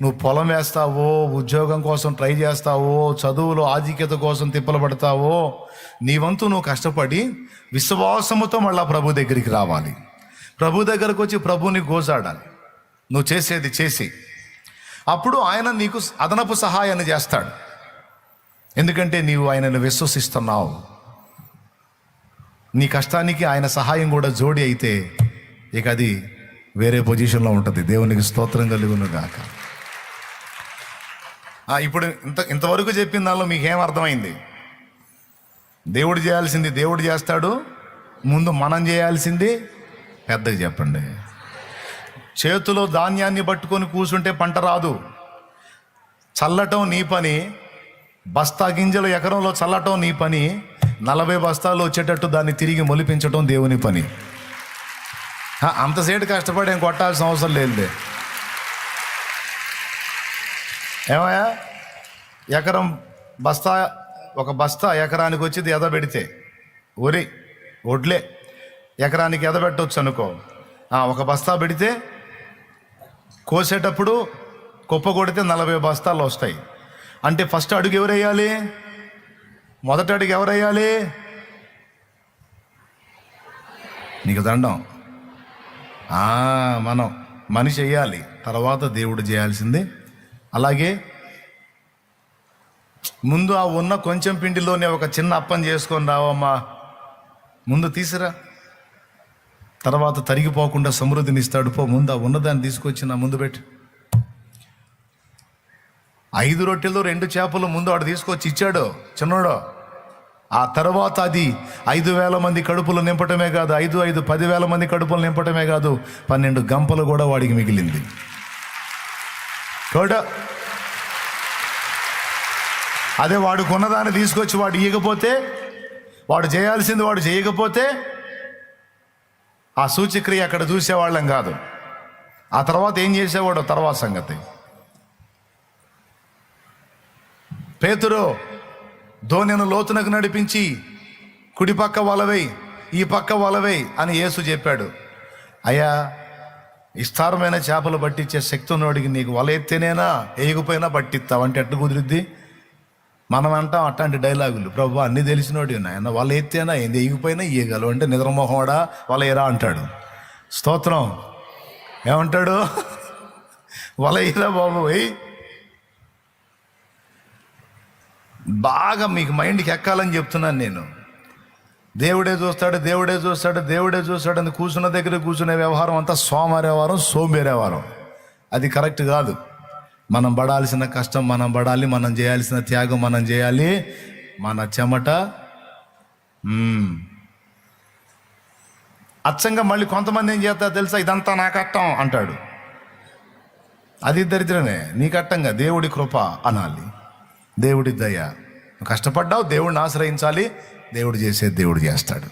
నువ్వు పొలం వేస్తావో, ఉద్యోగం కోసం ట్రై చేస్తావో, చదువులో ఆధిక్యత కోసం తిప్పలు పడతావో, నీ వంతు నువ్వు కష్టపడి విశ్వాసముతో మళ్ళా ప్రభు దగ్గరికి రావాలి. ప్రభు దగ్గరకు వచ్చి ప్రభుని గోజాడాలి. నువ్వు చేసేది చేసి అప్పుడు ఆయన నీకు అదనపు సహాయాన్ని చేస్తాడు. ఎందుకంటే నీవు ఆయనను విశ్వసిస్తున్నావు. నీ కష్టానికి ఆయన సహాయం కూడా జోడి అయితే ఇక అది వేరే పొజిషన్లో ఉంటుంది. దేవునికి స్తోత్రం కలుగును గాక. ఇప్పుడు ఇంతవరకు చెప్పిన దానిలో మీకేం అర్థమైంది? దేవుడు చేయాల్సింది దేవుడు చేస్తాడు, ముందు మనం చేయాల్సింది పెద్దగా చెప్పండి. చేతిలో ధాన్యాన్ని పట్టుకొని కూర్చుంటే పంట రాదు. చల్లటం నీ పని, బస్తా గింజలు ఎకరంలో చల్లటం నీ పని, 40 బస్తాలు వచ్చేటట్టు దాన్ని తిరిగి మొలిపించటం దేవుని పని. అంతసేటు కష్టపడి ఏం కొట్టాల్సిన అవసరం లేదులే. ఏమయ్యా, ఎకరం బస్తా, ఒక బస్తా ఎకరానికి వచ్చేది ఎదబెడితే ఒడ్లే ఎకరానికి ఎదబెట్టవచ్చు అనుకో. ఒక బస్తా పెడితే కోసేటప్పుడు కుప్ప కొడితే 40 బస్తాలు వస్తాయి. అంటే ఫస్ట్ అడుగు ఎవరు వేయాలి? మొదటి అడుగు ఎవరు వేయాలి? నీకు దండం. మనం మనిషి వేయాలి, తర్వాత దేవుడు చేయాల్సింది. అలాగే ముందు ఆ ఉన్న కొంచెం పిండిలోనే ఒక చిన్న అప్పం చేసుకొని రావమ్మా, ముందు తీసిరా, తర్వాత తరిగిపోకుండా సమృద్ధిని ఇస్తాడు. పో, ముందు ఆ ఉన్నదాన్ని తీసుకొచ్చి నా ముందు పెట్టి. 5 రొట్టెలు 2 చేపలు ముందు వాడు తీసుకొచ్చి ఇచ్చాడు చిన్నోడు. ఆ తర్వాత అది 5,000 మంది కడుపులు నింపటమే కాదు, 10,000 మంది కడుపులు నింపటమే కాదు, 12 గంపలు కూడా వాడికి మిగిలింది. చూడ, అదే వాడు కొన్నదాన్ని తీసుకొచ్చి వాడు ఇయ్యకపోతే, వాడు చేయాల్సింది వాడు చేయకపోతే ఆ సూచక్రియ అక్కడ చూసేవాళ్ళం కాదు. ఆ తర్వాత ఏం చేసేవాడో తర్వాత సంగతి. పేతురు ధోనిను లోతునకు నడిపించి కుడి పక్క వలవై, ఈ పక్క వలవై అని యేసు చెప్పాడు. అయ్యా, విస్తారమైన చేపలు పట్టించే శక్తి ఉన్నవాడికి నీకు వల ఎత్తేనేనా వేయకపోయినా పట్టిస్తావు అంటే ఎట్లా కుదిరిద్ది? మనం అంటాం అట్లాంటి డైలాగులు. ప్రభు అన్నీ తెలిసినోడు ఆయన, వల ఎత్తేనా ఏంది, వేయకపోయినా ఇయ్యగలవు అంటే నిద్రమోహండా వల ఎరా అంటాడు. స్తోత్రం. ఏమంటాడు? వల ఎరా బాబు. బాగా మీకు మైండ్కి ఎక్కాలని చెప్తున్నాను నేను. దేవుడే చూస్తాడు, దేవుడే చూస్తాడు, దేవుడే చూస్తాడు అని కూర్చున్న దగ్గర కూర్చునే వ్యవహారం అంతా సోమవారం, సోంబేరేవారం. అది కరెక్ట్ కాదు. మనం పడాల్సిన కష్టం మనం పడాలి, మనం చేయాల్సిన త్యాగం మనం చేయాలి. మన చెమట అచ్చంగా మళ్ళీ కొంతమంది ఏం చేస్తారు తెలుసా? ఇదంతా నా కట్టం అంటాడు. అది దరిద్రమే. నీ కట్టంగా దేవుడి కృప అనాలి, దేవుడి దయ. కష్టపడ్డావు, దేవుడిని ఆశ్రయించాలి, దేవుడు చేసేది దేవుడు చేస్తాడు.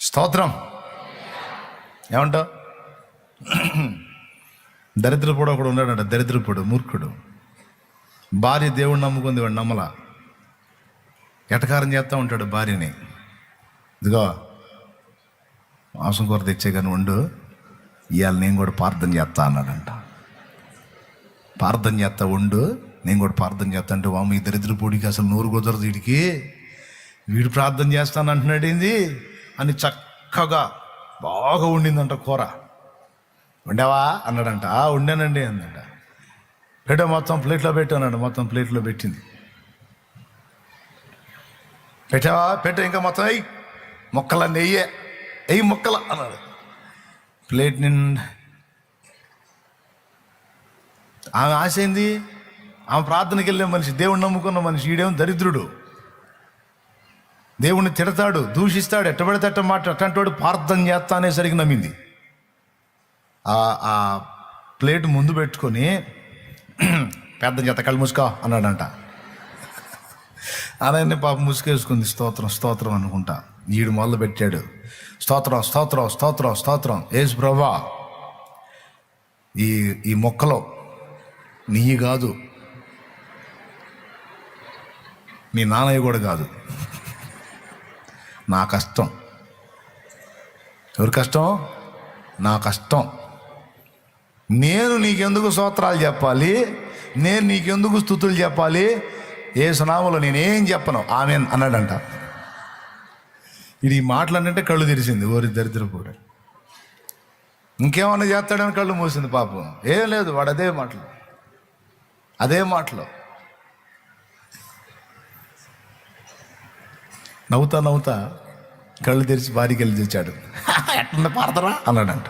స్తోత్రం. ఏమంటావు? దరిద్రపుడు ఒకడు ఉన్నాడంట. దరిద్రపుడు, మూర్ఖుడు. భార్య దేవుడు నమ్ముకుంది, వాడు నమ్మలా. ఎటకారం చేస్తూ ఉంటాడు భార్యని. ఇదిగో మాంసం కూర తెచ్చే కానీ వండు, ఇవాళ నేను కూడా ప్రార్థన చేస్తా అన్నాడంట. ప్రార్థన చేస్తా వండు, నేను కూడా ప్రార్థన చేస్తా అంటే, వాము ఈ దరిద్రపూడికి అసలు నోరు కుదరదు, వీడికి వీడు ప్రార్థన చేస్తాను అంటున్నాడు ఏంది అని చక్కగా బాగా వండిందంట కూర. వండావా అన్నాడంట. వండానండి అందంట. పెట్టా, మొత్తం ప్లేట్లో పెట్టానంట. మొత్తం ప్లేట్లో పెట్టింది. పెట్టావా? పెట్టా, ఇంకా మొత్తం అయ్యి మొక్కలన్నీ వెయ్యి మొక్కల అన్నాడు. ప్లేట్ నిండా. ఆమె ఆశ ఏంది? ఆమె ప్రార్థనకి వెళ్ళే మనిషి, దేవుణ్ణి నమ్ముకున్న మనిషి. ఈడేమో దరిద్రుడు, దేవుణ్ణి తిడతాడు, దూషిస్తాడు, ఎట్టబడితే అట్ట మాట. అట్లాంటి వాడు ప్రార్థన చేస్తా అనేసరికి నమ్మింది. ఆ ప్లేట్ ముందు పెట్టుకొని పెద్ద చేత కళ్ళు ముసుకా అన్నాడంట. అలానే పాప ముసుకేసుకుంది. స్తోత్రం స్తోత్రం అనుకుంటా. ఈడు మొదలు పెట్టాడు. స్తోత్రం స్తోత్రం స్తోత్రం స్తోత్రం. యేసు ప్రభువా, ఈ మొక్కలో నీ కాదు, మీ నాన్నయ్య కూడా కాదు, నా కష్టం. ఎవరి కష్టం? నా కష్టం. నేను నీకెందుకు స్తోత్రాలు చెప్పాలి, నేను నీకెందుకు స్తుతులు చెప్పాలి, ఏ సునామలో నేనేం చెప్పను ఆమెన్ అన్నాడంట. ఇది ఈ మాటలన్నంటే కళ్ళు తెరిచింది. ఓరి దరిద్రపోడు, ఇంకేమన్నా చేస్తాడని కళ్ళు మూసింది. పాపం ఏం లేదు, వాడు అదే మాటలు నవ్వుతా కళ్ళు తెరిచి భార్యకి వెళ్ళి తెచ్చాడు. ఎట్లా పాడతారా అన్నాడంట.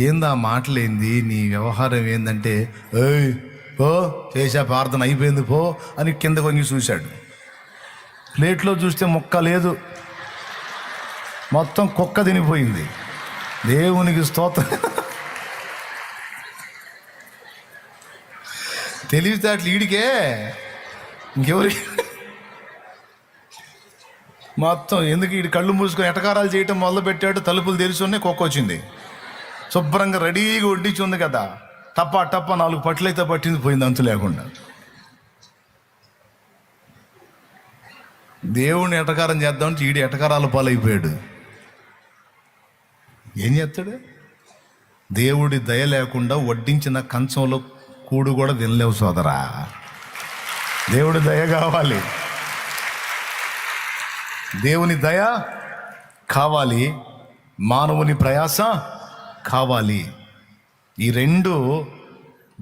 ఏందా మాటలు ఏంది, నీ వ్యవహారం ఏందంటే, ఏయ్ పో చేసా ప్రార్థన అయిపోయింది పో అని కింద కొంగి చూశాడు. ప్లేట్లో చూస్తే ముక్క లేదు, మొత్తం కుక్క తినిపోయింది. దేవునికి స్తోత్రం. తెలివితేటలు ఈడికే, ఇంకెవరికి మొత్తం. ఎందుకు ఈడు కళ్ళు మూసుకొని ఎటకారాలు చేయటం మొదలు పెట్టాడు. తలుపులు తెరిచి ఉన్నాయి, కుక్క వచ్చింది. శుభ్రంగా రెడీగా వడ్డించి ఉంది కదా, టప్ప 4 పట్లయితే పట్టింది, పోయింది అంతు లేకుండా. దేవుడిని ఎటకారం చేద్దామంటే ఈడు ఎటకారాల పాలైపోయాడు. ఏం చేస్తాడు? దేవుడి దయ లేకుండా వడ్డించిన కంచంలో కూడు కూడా తినలేవు సోదరా. దేవుడి దయ కావాలి, దేవుని దయ కావాలి, మానవుని ప్రయాస కావాలి. ఈ రెండు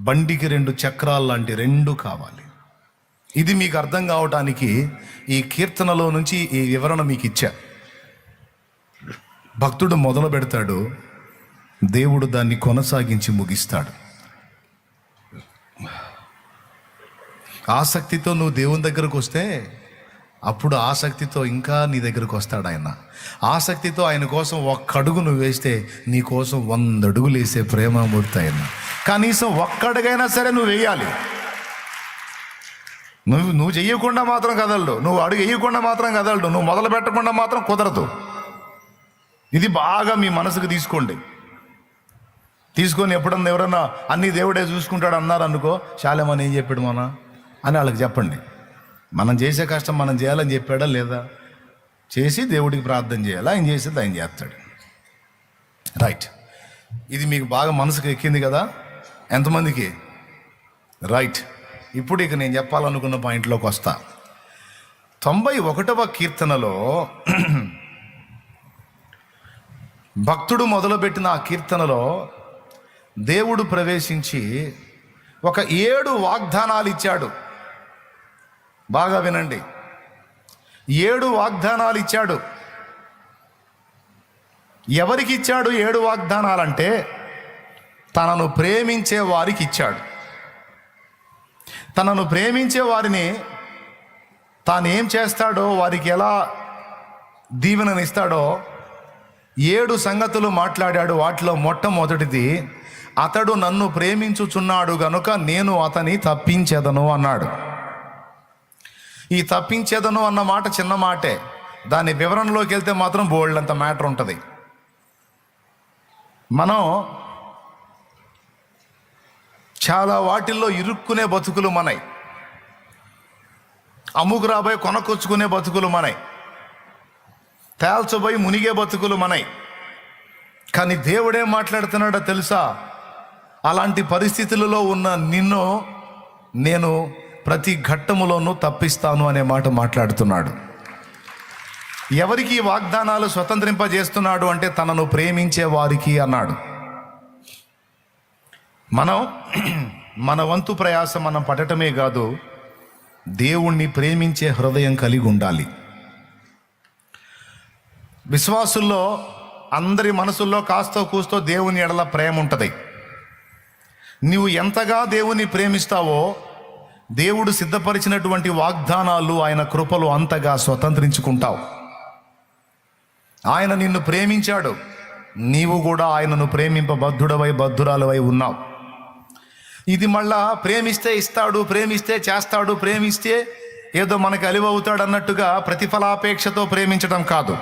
బండికి 2 చక్రాలు లాంటి 2 కావాలి. ఇది మీకు అర్థం కావటానికి ఈ కీర్తనలో నుంచి ఈ వివరణ మీకు ఇచ్చా. భక్తుడు మొదలు పెడతాడు, దేవుడు దాన్ని కొనసాగించి ముగిస్తాడు. ఆసక్తితో నువ్వు దేవుని దగ్గరకు వస్తే అప్పుడు ఆసక్తితో ఇంకా నీ దగ్గరకు వస్తాడు ఆయన. ఆసక్తితో ఆయన కోసం 1 అడుగు నువ్వు వేస్తే నీ కోసం 100 అడుగులు వేసే ప్రేమమూర్తి ఆయన. కనీసం 1 అడుగైనా సరే నువ్వు వేయాలి. నువ్వు చెయ్యకుండా మాత్రం కదలడు, నువ్వు అడుగు వేయకుండా మాత్రం కదలడు, నువ్వు మొదలు పెట్టకుండా మాత్రం కుదరదు. ఇది బాగా మీ మనసుకు తీసుకొని ఎప్పుడన్నా ఎవరన్నా అన్ని దేవుడే చూసుకుంటాడు అన్నారు అనుకో, శాలేమని ఏం చెప్పాడు అని వాళ్ళకి చెప్పండి. మనం చేసే కష్టం మనం చేయాలని చెప్పాడా లేదా? చేసి దేవుడికి ప్రార్థన చేయాలి, ఆయన చేసేది ఆయన చేస్తాడు. రైట్, ఇది మీకు బాగా మనసుకు ఎక్కింది కదా ఎంతమందికి? రైట్, ఇప్పుడు ఇక నేను చెప్పాలనుకున్న పాయింట్లోకి వస్తా. 91వ కీర్తనలో భక్తుడు మొదలుపెట్టిన ఆ కీర్తనలో దేవుడు ప్రవేశించి ఒక 7 వాగ్దానాలు ఇచ్చాడు. బాగా వినండి, 7 వాగ్దానాలు ఇచ్చాడు. ఎవరికి ఇచ్చాడు 7 వాగ్దానాలంటే తనను ప్రేమించే వారికి ఇచ్చాడు. తనను ప్రేమించే వారిని తాను ఏం చేస్తాడో, వారికి ఎలా దీవెననిస్తాడో 7 సంగతులు మాట్లాడాడు. వాటిలో మొట్టమొదటిది, అతడు నన్ను ప్రేమించుచున్నాడు గనుక నేను అతని తప్పించెదను అన్నాడు. ఈ తప్పించేదను అన్న మాట చిన్న మాటే, దాని వివరణలోకి వెళ్తే మాత్రం బోల్డ్ అంత మ్యాటర్ ఉంటుంది. మనం చాలా వాటిల్లో ఇరుక్కునే బతుకులు మనై, అమ్ముకురాబోయి కొనకొచ్చుకునే బతుకులు మనై, తేల్చబోయి మునిగే బతుకులు మనై. కానీ దేవుడేం మాట్లాడుతున్నాడో తెలుసా? అలాంటి పరిస్థితులలో ఉన్న నిన్ను నేను ప్రతి ఘట్టములోనూ తప్పిస్తాను అనే మాట మాట్లాడుతున్నాడు. ఎవరికి వాగ్దానాలు స్వతంత్రింపజేస్తున్నాడు అంటే తనను ప్రేమించే వారికి అన్నాడు. మనం మన వంతు ప్రయాస మనం పడటమే కాదు, దేవుణ్ణి ప్రేమించే హృదయం కలిగి ఉండాలి. విశ్వాసుల్లో అందరి మనసుల్లో కాస్తో కూస్తో దేవుని ఎడల ప్రేమ ఉంటుంది. నీవు ఎంతగా దేవుని ప్రేమిస్తావో దేవుడు సిద్ధపరిచినటువంటి వాగ్దానాలు, ఆయన కృపలు అంతగా స్వతంత్రించుకుంటావు. ఆయన నిన్ను ప్రేమించాడు, నీవు కూడా ఆయనను ప్రేమింపబద్ధుడవై బద్ధురాలవై ఉన్నావు. ఇది మళ్ళా ప్రేమిస్తే ఇస్తాడు, ప్రేమిస్తే చేస్తాడు, ప్రేమిస్తే ఏదో మనకి అలివవుతాడు అన్నట్టుగా ప్రతిఫలాపేక్షతో ప్రేమించడం కాదు.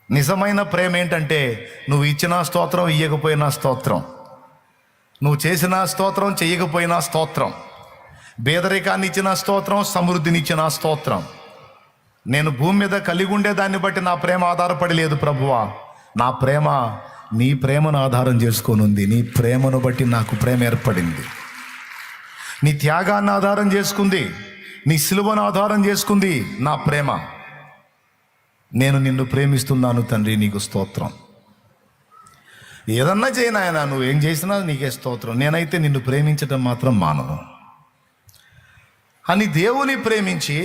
నిజమైన ప్రేమ ఏంటంటే నువ్వు ఇచ్చిన స్తోత్రం, ఇయ్యకపోయినా స్తోత్రం, నువ్వు చేసిన స్తోత్రం, చెయ్యకపోయినా స్తోత్రం, పేదరికాన్ని ఇచ్చిన స్తోత్రం, సమృద్ధినిచ్చిన స్తోత్రం. నేను భూమి మీద కలిగి ఉండే దాన్ని బట్టి నా ప్రేమ ఆధారపడి లేదు ప్రభువా, నా ప్రేమ నీ ప్రేమను ఆధారం చేసుకొని ఉంది. నీ ప్రేమను బట్టి నాకు ప్రేమ ఏర్పడింది. నీ త్యాగాన్ని ఆధారం చేసుకుంది, నీ సిలువను ఆధారం చేసుకుంది నా ప్రేమ. నేను నిన్ను ప్రేమిస్తున్నాను తండ్రి, నీకు స్తోత్రం. ఏదన్నా చేయను ఆయన, నువ్వేం చేసినా నీకే స్తోత్రం. నేనైతే నిన్ను ప్రేమించటం మాత్రం మానను అని దేవుని ప్రేమించి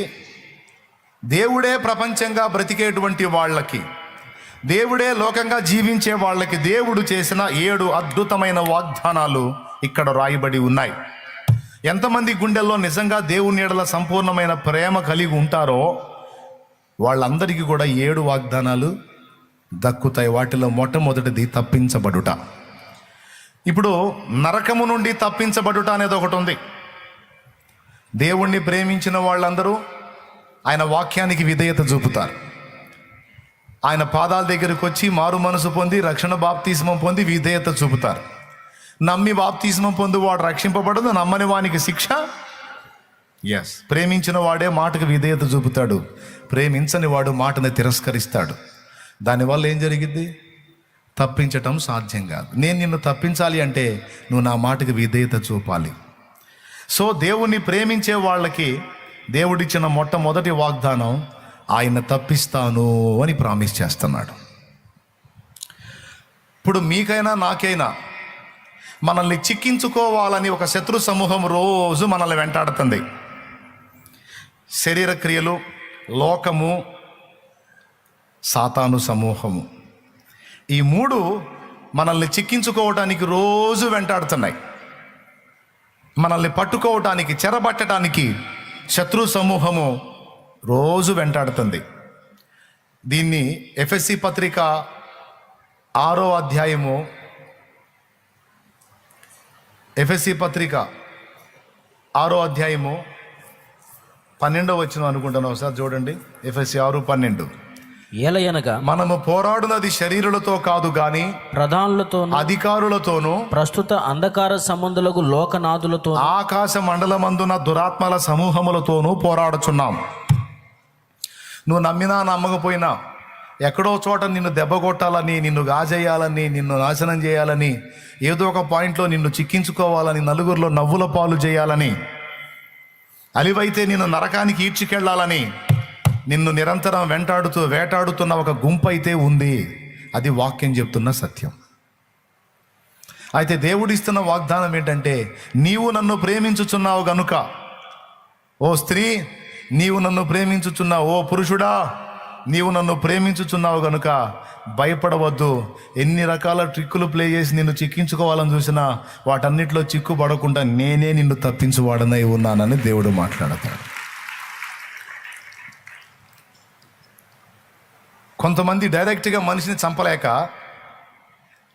దేవుడే ప్రపంచంగా బ్రతికేటువంటి వాళ్ళకి, దేవుడే లోకంగా జీవించే వాళ్ళకి దేవుడు చేసిన 7 అద్భుతమైన వాగ్దానాలు ఇక్కడ రాయబడి ఉన్నాయి. ఎంతమంది గుండెల్లో నిజంగా దేవుని ఎడల సంపూర్ణమైన ప్రేమ కలిగి ఉంటారో వాళ్ళందరికీ కూడా 7 వాగ్దానాలు దక్కుతాయి. వాటిలో మొట్టమొదటిది తప్పించబడుట. ఇప్పుడు నరకము నుండి తప్పించబడుట అనేది ఒకటి ఉంది. దేవుణ్ణి ప్రేమించిన వాళ్ళందరూ ఆయన వాక్యానికి విధేయత చూపుతారు. ఆయన పాదాల దగ్గరికి వచ్చి మారు మనసు పొంది రక్షణ బాప్తిస్మం పొంది విధేయత చూపుతారు. నమ్మి బాప్తిస్మం పొంది వాడు రక్షింపబడదు, నమ్మని వానికి శిక్ష. ప్రేమించిన వాడే మాటకు విధేయత చూపుతాడు, ప్రేమించని వాడు మాటను తిరస్కరిస్తాడు. దానివల్ల ఏం జరిగింది? తప్పించటం సాధ్యం కాదు. నేను నిన్ను తప్పించాలి అంటే నువ్వు నా మాటకు విధేయత చూపాలి. సో దేవుణ్ణి ప్రేమించే వాళ్ళకి దేవుడిచ్చిన మొట్టమొదటి వాగ్దానం, ఆయన తప్పిస్తాను అని ప్రామిస్ చేస్తున్నాడు. ఇప్పుడు మీకైనా నాకైనా మనల్ని చిక్కించుకోవాలని ఒక శత్రు సమూహం రోజు మనల్ని వెంటాడుతుంది. శరీర క్రియలు, లోకము, సాతాను సమూహము, ఈ 3 మనల్ని చిక్కించుకోవటానికి రోజు వెంటాడుతున్నాయి. మనల్ని పట్టుకోవటానికి, చెరబట్టడానికి శత్రు సమూహము రోజు వెంటాడుతుంది. దీన్ని ఎఫెసీ పత్రిక 6వ అధ్యాయము, ఎఫెసీ పత్రిక 6వ అధ్యాయము 12వ వచనం అనుకుంటాను. ఒకసారి చూడండి. ఎఫెసీ 6:12. ఏలయనగా మనము పోరాడునది శరీరులతో కాదు గాని ప్రధానులతోను అధికారులతోనూ ప్రస్తుత అంధకార సంబంధులకు లోకనాథులతో ఆకాశ మండలమందున దురాత్మల సమూహములతోనూ పోరాడుచున్నాం. నువ్వు నమ్మినా నమ్మకపోయినా ఎక్కడో చోట నిన్ను దెబ్బ కొట్టాలని, నిన్ను గాజేయాలని, నిన్ను నాశనం చేయాలని, ఏదో ఒక పాయింట్లో నిన్ను చిక్కించుకోవాలని, నలుగురిలో నవ్వుల పాలు చేయాలని, అలివైతే నిన్ను నరకానికి ఈడ్చికెళ్లాలని నిన్ను నిరంతరం వేటాడుతున్న ఒక గుంపు అయితే ఉంది. అది వాక్యం చెప్తున్న సత్యం. అయితే దేవుడిస్తున్న వాగ్దానం ఏంటంటే, నీవు నన్ను ప్రేమించుచున్నావు గనుక, ఓ స్త్రీ నీవు నన్ను ప్రేమించుచున్నావు, ఓ పురుషుడా నీవు నన్ను ప్రేమించుచున్నావు గనుక భయపడవద్దు. ఎన్ని రకాల ట్రిక్కులు ప్లే చేసి నిన్ను చిక్కించుకోవాలని చూసినా వాటన్నిటిలో చిక్కుపడకుండా నేనే నిన్ను తప్పించువాడనై ఉన్నానని దేవుడు మాట్లాడతాడు. కొంతమంది డైరెక్ట్గా మనిషిని చంపలేక,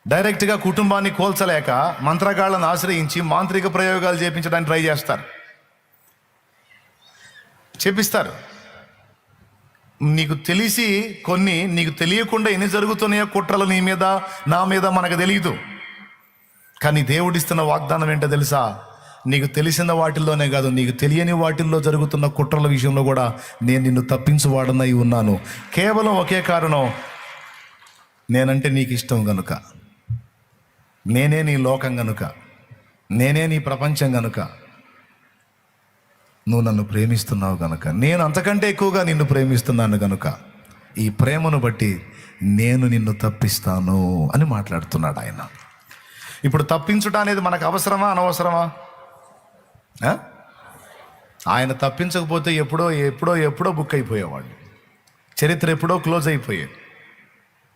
డైరెక్ట్గా కుటుంబాన్ని కోల్చలేక మంత్రగాళ్లను ఆశ్రయించి మాంత్రిక ప్రయోగాలు చేపించడానికి ట్రై చేస్తారు, చేపిస్తారు. నీకు తెలిసి కొన్ని, నీకు తెలియకుండా ఎన్ని జరుగుతున్నాయో కుట్రలు నీ మీద నా మీద మనకు తెలియదు. కానీ దేవుడిస్తున్న వాగ్దానం ఏంటో తెలుసా? నీకు తెలిసిన వాటిల్లోనే కాదు, నీకు తెలియని వాటిల్లో జరుగుతున్న కుట్రల విషయంలో కూడా నేను నిన్ను తప్పించువాడనై ఉన్నాను. కేవలం ఒకే కారణం, నేనంటే నీకు ఇష్టం గనుక, నేనే నీ లోకం గనుక, నేనే నీ ప్రపంచం గనుక, నువ్వు నన్ను ప్రేమిస్తున్నావు గనుక, నేను అంతకంటే ఎక్కువగా నిన్ను ప్రేమిస్తున్నాను గనుక ఈ ప్రేమను బట్టి నేను నిన్ను తప్పిస్తాను అని మాట్లాడుతున్నాడు ఆయన. ఇప్పుడు తప్పించుట అనేది మనకు అవసరమా అనవసరమా? ఆయన తప్పించకపోతే ఎప్పుడో బుక్ అయిపోయేవాడు, చరిత్ర ఎప్పుడో క్లోజ్ అయిపోయేది.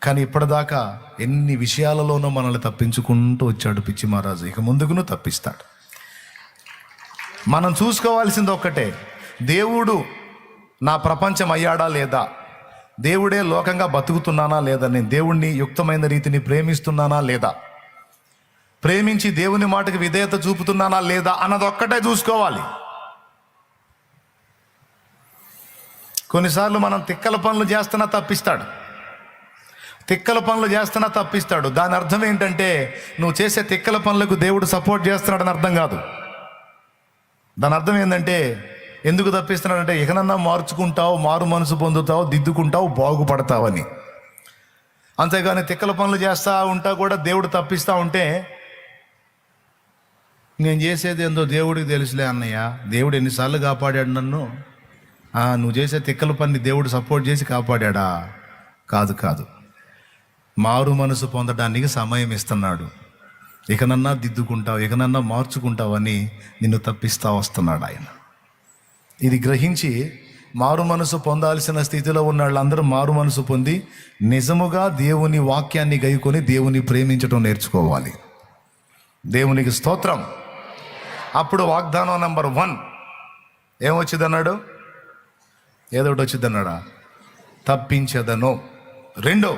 కానీ ఇప్పటిదాకా ఎన్ని విషయాలలోనూ మనల్ని తప్పించుకుంటూ వచ్చాడు పిచ్చి మహారాజు. ఇక ముందుకును తప్పిస్తాడు. మనం చూసుకోవాల్సింది ఒక్కటే, దేవుడు నా ప్రపంచం అయ్యాడా లేదా, దేవుడే లోకంగా బతుకుతున్నానా లేదా, నేను దేవుణ్ణి యుక్తమైన రీతిని ప్రేమిస్తున్నానా లేదా, ప్రేమించి దేవుని మాటకి విధేయత చూపుతున్నానా లేదా అన్నదొక్కటే చూసుకోవాలి. కొన్నిసార్లు మనం తిక్కల పనులు చేస్తున్నా తప్పిస్తాడు. దాని అర్థం ఏంటంటే నువ్వు చేసే తిక్కల పనులకు దేవుడు సపోర్ట్ చేస్తున్నాడని అర్థం కాదు. దాని అర్థం ఏంటంటే, ఎందుకు తప్పిస్తున్నాడంటే ఇకనన్నా మార్చుకుంటావు, మారు మనసు పొందుతావు, దిద్దుకుంటావు, బాగుపడతావని. అంతేగాని తిక్కల పనులు చేస్తూ ఉంటా కూడా దేవుడు తప్పిస్తూ ఉంటే నేను చేసేది ఏందో దేవుడికి తెలుసులే అన్నయ్య, దేవుడు ఎన్నిసార్లు కాపాడాడు నన్ను, నువ్వు చేసే తిక్కల పని దేవుడు సపోర్ట్ చేసి కాపాడా? కాదు కాదు, మారు మనసు పొందడానికి సమయం ఇస్తున్నాడు. ఇకనన్నా దిద్దుకుంటావు, ఇకనన్నా మార్చుకుంటావని నిన్ను తప్పిస్తా వస్తున్నాడు ఆయన. ఇది గ్రహించి మారు మనసు పొందాల్సిన స్థితిలో ఉన్న వాళ్ళందరూ మారు మనసు పొంది నిజముగా దేవుని వాక్యాన్ని గైకొని దేవుని ప్రేమించడం నేర్చుకోవాలి. దేవునికి స్తోత్రం. అప్పుడు వాగ్దానం నెంబర్ 1 ఏమొచ్చిందన్నాడు? ఏదో ఒకటి వచ్చిందన్నాడా? తప్పించదను. 2,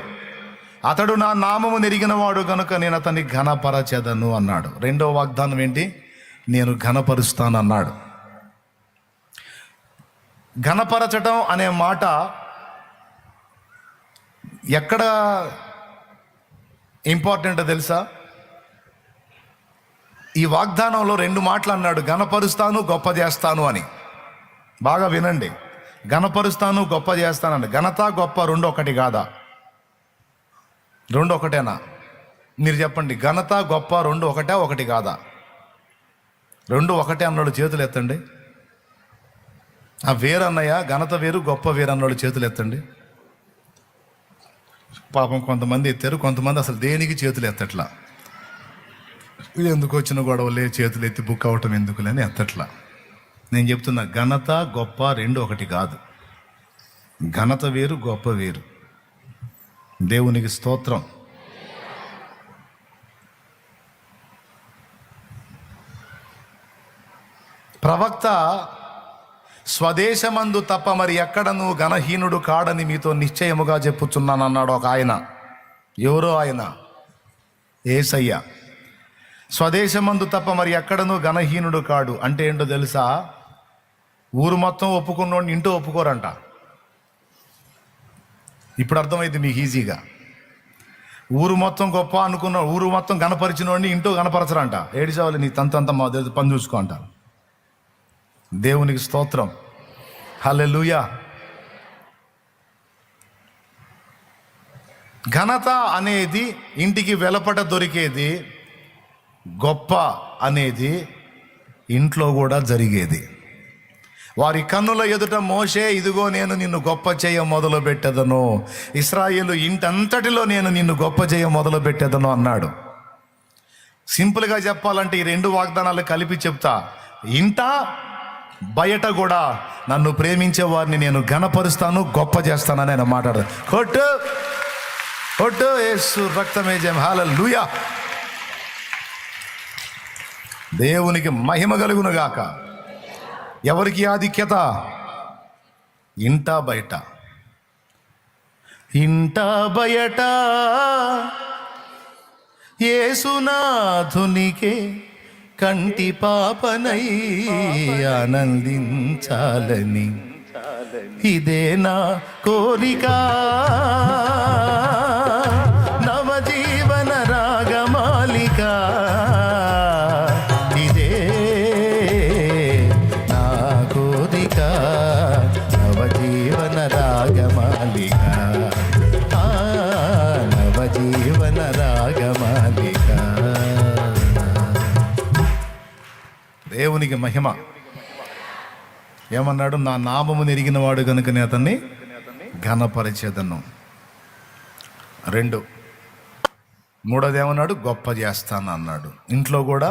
అతడు నా నామము నెరిగిన వాడు కనుక నేను అతన్ని ఘనపరచెదను అన్నాడు. 2వ వాగ్దానం ఏంటి? నేను ఘనపరుస్తాను అన్నాడు. ఘనపరచటం అనే మాట ఎక్కడ ఇంపార్టెంట్ తెలుసా? ఈ వాగ్దానంలో 2 మాటలు అన్నాడు, ఘనపరుస్తాను, గొప్ప చేస్తాను అని. బాగా వినండి, ఘనపరుస్తాను, గొప్ప చేస్తానండి. ఘనత గొప్ప 2 ఒకటి కాదా? 2 ఒకటేనా? మీరు చెప్పండి, ఘనత గొప్ప 2 ఒకటే, ఒకటి కాదా? 2 ఒకటే అన్నాడు, చేతులు ఎత్తండి. ఆ వేరన్నయ్య, ఘనత వేరు గొప్ప వేరు అన్నాడు, చేతులు ఎత్తండి. పాపం కొంతమంది ఎత్తారు, కొంతమంది అసలు దేనికి చేతులు ఎత్తట్లా. ఎందుకు వచ్చిన గొడవలే, చేతులు ఎత్తి బుక్ అవటం ఎందుకులే అని ఎత్తట్లా. నేను చెప్తున్నా, ఘనత గొప్ప 2 ఒకటి కాదు. ఘనత వేరు, గొప్ప వేరు. దేవునికి స్తోత్రం. ప్రవక్త స్వదేశమందు తప్ప మరి ఎక్కడను ఘనహీనుడు కాడని మీతో నిశ్చయముగా చెప్పుచున్నాను అన్నాడు ఒక ఆయన. ఎవరో ఆయన? యేసయ్య. స్వదేశమందు తప్ప మరి ఎక్కడను ఘనహీనుడు కాడు అంటే ఏంటో తెలుసా? ఊరు మొత్తం ఒప్పుకున్నోడిని ఇంటూ ఒప్పుకోరంట. ఇప్పుడు అర్థమైంది మీకు ఈజీగా. ఊరు మొత్తం గొప్ప అనుకున్న, ఊరు మొత్తం గణపరిచినోడిని ఇంటూ గణపరచరంట. ఏడిసేవాళ్ళు నీ తంతంత మా పని చూసుకో అంటారు. దేవునికి స్తోత్రం. హల్లెలూయా. ఘనత అనేది ఇంటికి వెలపట దొరికేది, గొప్ప అనేది ఇంట్లో కూడా జరిగేది. వారి కన్నుల ఎదుట మోషే, ఇదిగో నేను నిన్ను గొప్ప చేయ మొదలు పెట్టెదను, ఇశ్రాయేలు ఇంటంతటిలో నేను నిన్ను గొప్ప చేయ మొదలు పెట్టెదను అన్నాడు. సింపుల్గా చెప్పాలంటే ఈ 2 వాగ్దానాలు కలిపి చెప్తా. ఇంట బయట కూడా నన్ను ప్రేమించే వారిని నేను ఘనపరుస్తాను, గొప్ప చేస్తానని ఆయన మాట్లాడదు. కొట్టు కొట్టు, యేసు రక్తమే జయం. హల్లెలూయా. దేవునికి మహిమ కలుగును గాక. ఎవరికి ఆధిక్యత? ఇంట బయట. ఇంట బయట యేసునాథునికే కంటి పాపనై ఆనందించాలని ఇదే నా కోరిక. నవజీవన రాగమాలిక ఇదే నా కోరిక. నవజీవన రాగమాలిక, నవజీవన రాగమాలిక. దేవునికి మహిమ. ఏమన్నాడు? నా నామము నెరిగిన వాడు కనుక నేను అతన్ని ఘనపరిచేదను. 2. 3వది ఏమన్నాడు? గొప్ప చేస్తాను అన్నాడు. ఇంట్లో కూడా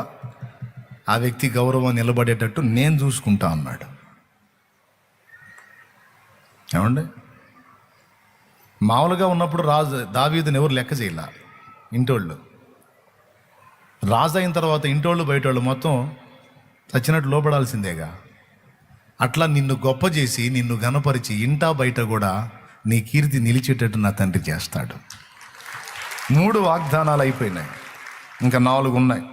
ఆ వ్యక్తి గౌరవం నిలబడేటట్టు నేను చూసుకుంటా అన్నాడు. ఏమండి, మామూలుగా ఉన్నప్పుడు దావీదుని ఎవరు లెక్క చేయాల, ఇంటోళ్ళు. రాజు అయిన తర్వాత ఇంటోళ్ళు బయటోళ్ళు మొత్తం చచ్చినట్టు లోపడాల్సిందేగా. అట్లా నిన్ను గొప్ప చేసి, నిన్ను ఘనపరిచి ఇంటా బయట కూడా నీ కీర్తి నిలిచేటట్టు నా తండ్రి చేస్తాడు. 3 వాగ్దానాలు అయిపోయినాయి, ఇంకా 4 ఉన్నాయి.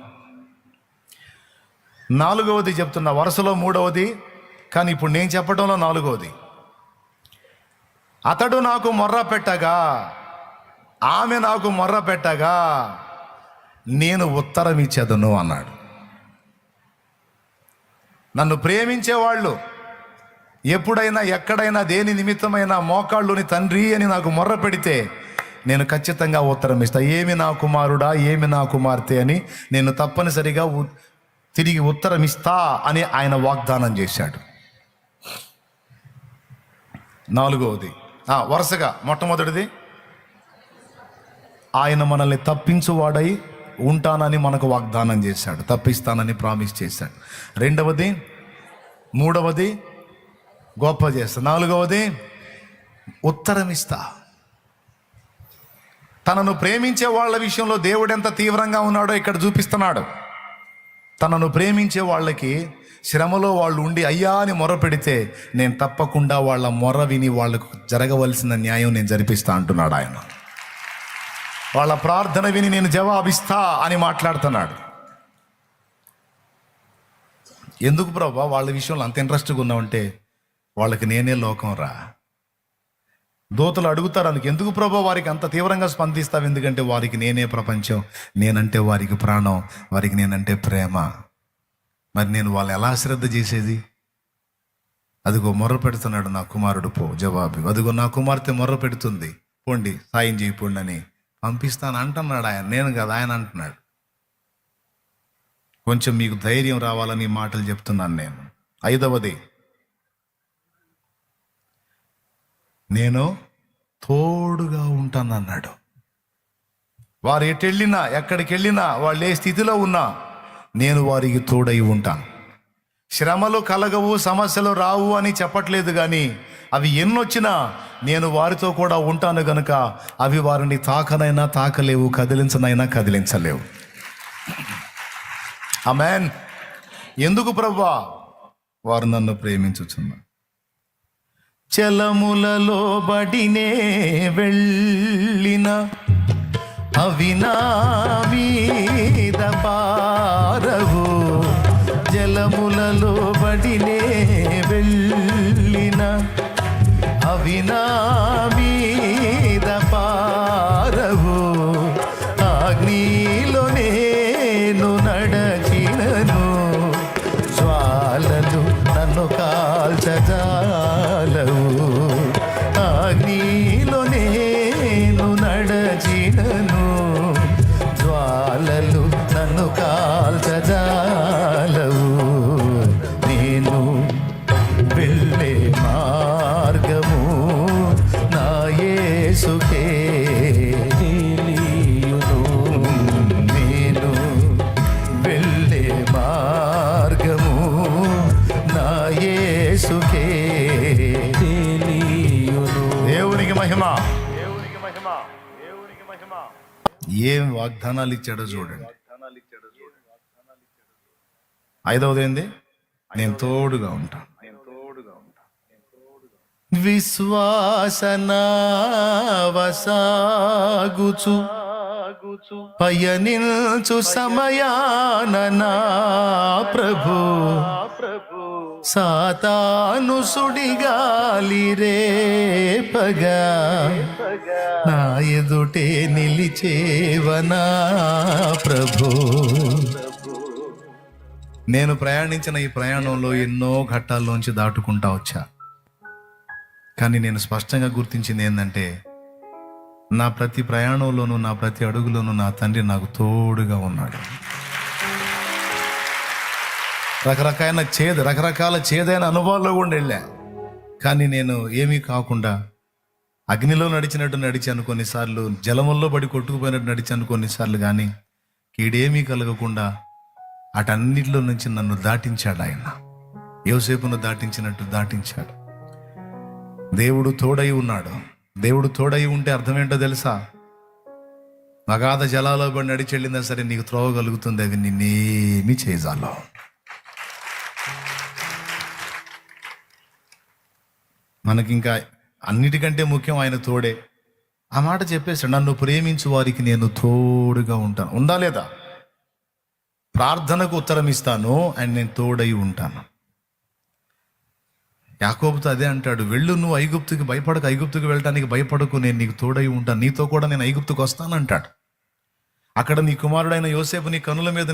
4వది చెప్తున్నా, వరుసలో 3వది, కానీ ఇప్పుడు నేను చెప్పడంలో 4వది. అతడు నాకు మొర్ర పెట్టగా, ఆమె నాకు మొర్ర పెట్టగా నేను ఉత్తరం ఇచ్చేదను అన్నాడు. నన్ను ప్రేమించేవాళ్ళు ఎప్పుడైనా ఎక్కడైనా దేని నిమిత్తమైనా మోకాళ్ళుని తండ్రి అని నాకు మొర్ర పెడితే నేను ఖచ్చితంగా ఉత్తరం ఇస్తా. ఏమి నా కుమారుడా, ఏమి నా కుమార్తె అని నేను తప్పనిసరిగా తిరిగి ఉత్తరం ఇస్తా అని ఆయన వాగ్దానం చేశాడు. నాలుగవది వరుసగా మొట్టమొదటిది, ఆయన మనల్ని తప్పించువాడై ఉంటానని మనకు వాగ్దానం చేశాడు, తప్పిస్తానని ప్రామిస్ చేశాడు. రెండవది, మూడవది గొప్ప చేస్తా. నాలుగవది ఉత్తరం ఇస్తా. తనను ప్రేమించే వాళ్ళ విషయంలో దేవుడు ఎంత తీవ్రంగా ఉన్నాడో ఇక్కడ చూపిస్తున్నాడు. తనను ప్రేమించే వాళ్ళకి శ్రమలో వాళ్ళు ఉండి అయ్యా అని మొర పెడితే నేను తప్పకుండా వాళ్ళ మొర విని వాళ్ళకు జరగవలసిన న్యాయం నేను జరిపిస్తా అంటున్నాడు ఆయన. వాళ్ళ ప్రార్థన విని నేను జవాబిస్తా అని మాట్లాడుతున్నాడు. ఎందుకు ప్రభా వాళ్ళ విషయంలో అంత ఇంట్రెస్ట్గా ఉన్నావంటే, వాళ్ళకి నేనే లోకం రా. దూతలు అడుగుతారు అందుకు, ఎందుకు ప్రభా వారికి అంత తీవ్రంగా స్పందిస్తావు? ఎందుకంటే వారికి నేనే ప్రపంచం, నేనంటే వారికి ప్రాణం, వారికి నేనంటే ప్రేమ. మరి నేను వాళ్ళు ఎలా శ్రద్ధ చేసేది? అదిగో మొర్ర పెడుతున్నాడు నా కుమారుడు, పో జవాబు. అదిగో నా కుమార్తె మొర్ర పెడుతుంది, పోండి సాయం చేయపోండి అని పంపిస్తాను అంటున్నాడు ఆయన, నేను కదా ఆయన అంటున్నాడు. కొంచెం మీకు ధైర్యం రావాలని ఈ మాటలు చెప్తున్నాను నేను. ఐదవది, నేను తోడుగా ఉంటానన్నాడు. వారు ఎటెళ్ళినా ఎక్కడికి వెళ్ళినా వాళ్ళు ఏ స్థితిలో ఉన్నా నేను వారికి తోడై ఉంటాను. శ్రమలు కలగవు, సమస్యలు రావు అని చెప్పట్లేదు, కానీ అవి ఎన్నొచ్చినా నేను వారితో కూడా ఉంటాను గనుక అవి వారిని తాకనైనా తాకలేవు, కదిలించనైనా కదిలించలేవు. ఆమేన్. ఎందుకు ప్రభువా? వారు నన్ను ప్రేమించుచున్నారు. చలములలో బడినే వెళ్ళిన అవి నా మీద పారవు. జలములలో బడినే వెళ్ళిన అవి నా మీద పారవు. అగ్నిలో నేను నడచినను జ్వాలలు నన్ను కాల్చజాలవు. అగ్నిలో నేను నడచినను జ్వాలలు నన్ను కాల్చజాలవు. నేను వెళ్ళే మార్గము నా యేసుకే తెలియును. నేను వెళ్ళే మార్గము నా యేసుకే తెలియును. దేవునికి మహిమ, దేవునికి మహిమ, దేవునికి మహిమ. ఏం వాగ్దానాలు ఇచ్చాడో చూడండి. ఐదవది ఏంది? నేను తోడుగా ఉంటాను. విశ్వాసనావసాగుచు పయనించు సమయాన నా ప్రభు సాతాను సుడిగాలి రేపగా నా ఎదుటే నిలిచేవనా ప్రభు. నేను ప్రయాణించిన ఈ ప్రయాణంలో ఎన్నో ఘట్టాల్లోంచి దాటుకుంటా వచ్చా, కానీ నేను స్పష్టంగా గుర్తించింది ఏంటంటే, నా ప్రతి ప్రయాణంలోనూ నా ప్రతి అడుగులోనూ నా తండ్రి నాకు తోడుగా ఉన్నాడు. రకరకాల చేదైన అనుభవాల్లో కూడా వెళ్ళా, కానీ నేను ఏమీ కాకుండా అగ్నిలో నడిచినట్టు నడిచాను కొన్నిసార్లు, జలముల్లో పడి కొట్టుకుపోయినట్టు నడిచాను కొన్నిసార్లు, కానీ కీడేమీ కలగకుండా అటన్నిటిలో నుంచి నన్ను దాటించాడు ఆయన. యోసేపును దాటించినట్టు దాటించాడు. దేవుడు తోడై ఉన్నాడు. దేవుడు తోడై ఉంటే అర్థం ఏంటో తెలుసా? అగాధ జలాల్లో పడి నడిచి వెళ్ళినా సరే నీకు త్రోవ కలుగుతుంది, అవి నిన్నేమీ చేయజాలో. మనకింకా అన్నిటికంటే ముఖ్యం ఆయన తోడే. ఆ మాట చెప్పేసాడు, నన్ను ప్రేమించు వారికి నేను తోడుగా ఉంటాను. ఉందా లేదా? ప్రార్థనకు ఉత్తరం ఇస్తాను అండ్ నేను తోడై ఉంటాను. యాకోబుతో అదే అంటాడు, వెళ్ళు నువ్వు ఐగుప్తుకి భయపడకు, ఐగుప్తుకి వెళ్ళటానికి భయపడకు, నేను నీకు తోడై ఉంటాను, నీతో కూడా నేను ఐగుప్తుకు వస్తాను అంటాడు. అక్కడ నీ కుమారుడైన యోసేపు నీ కన్నుల మీద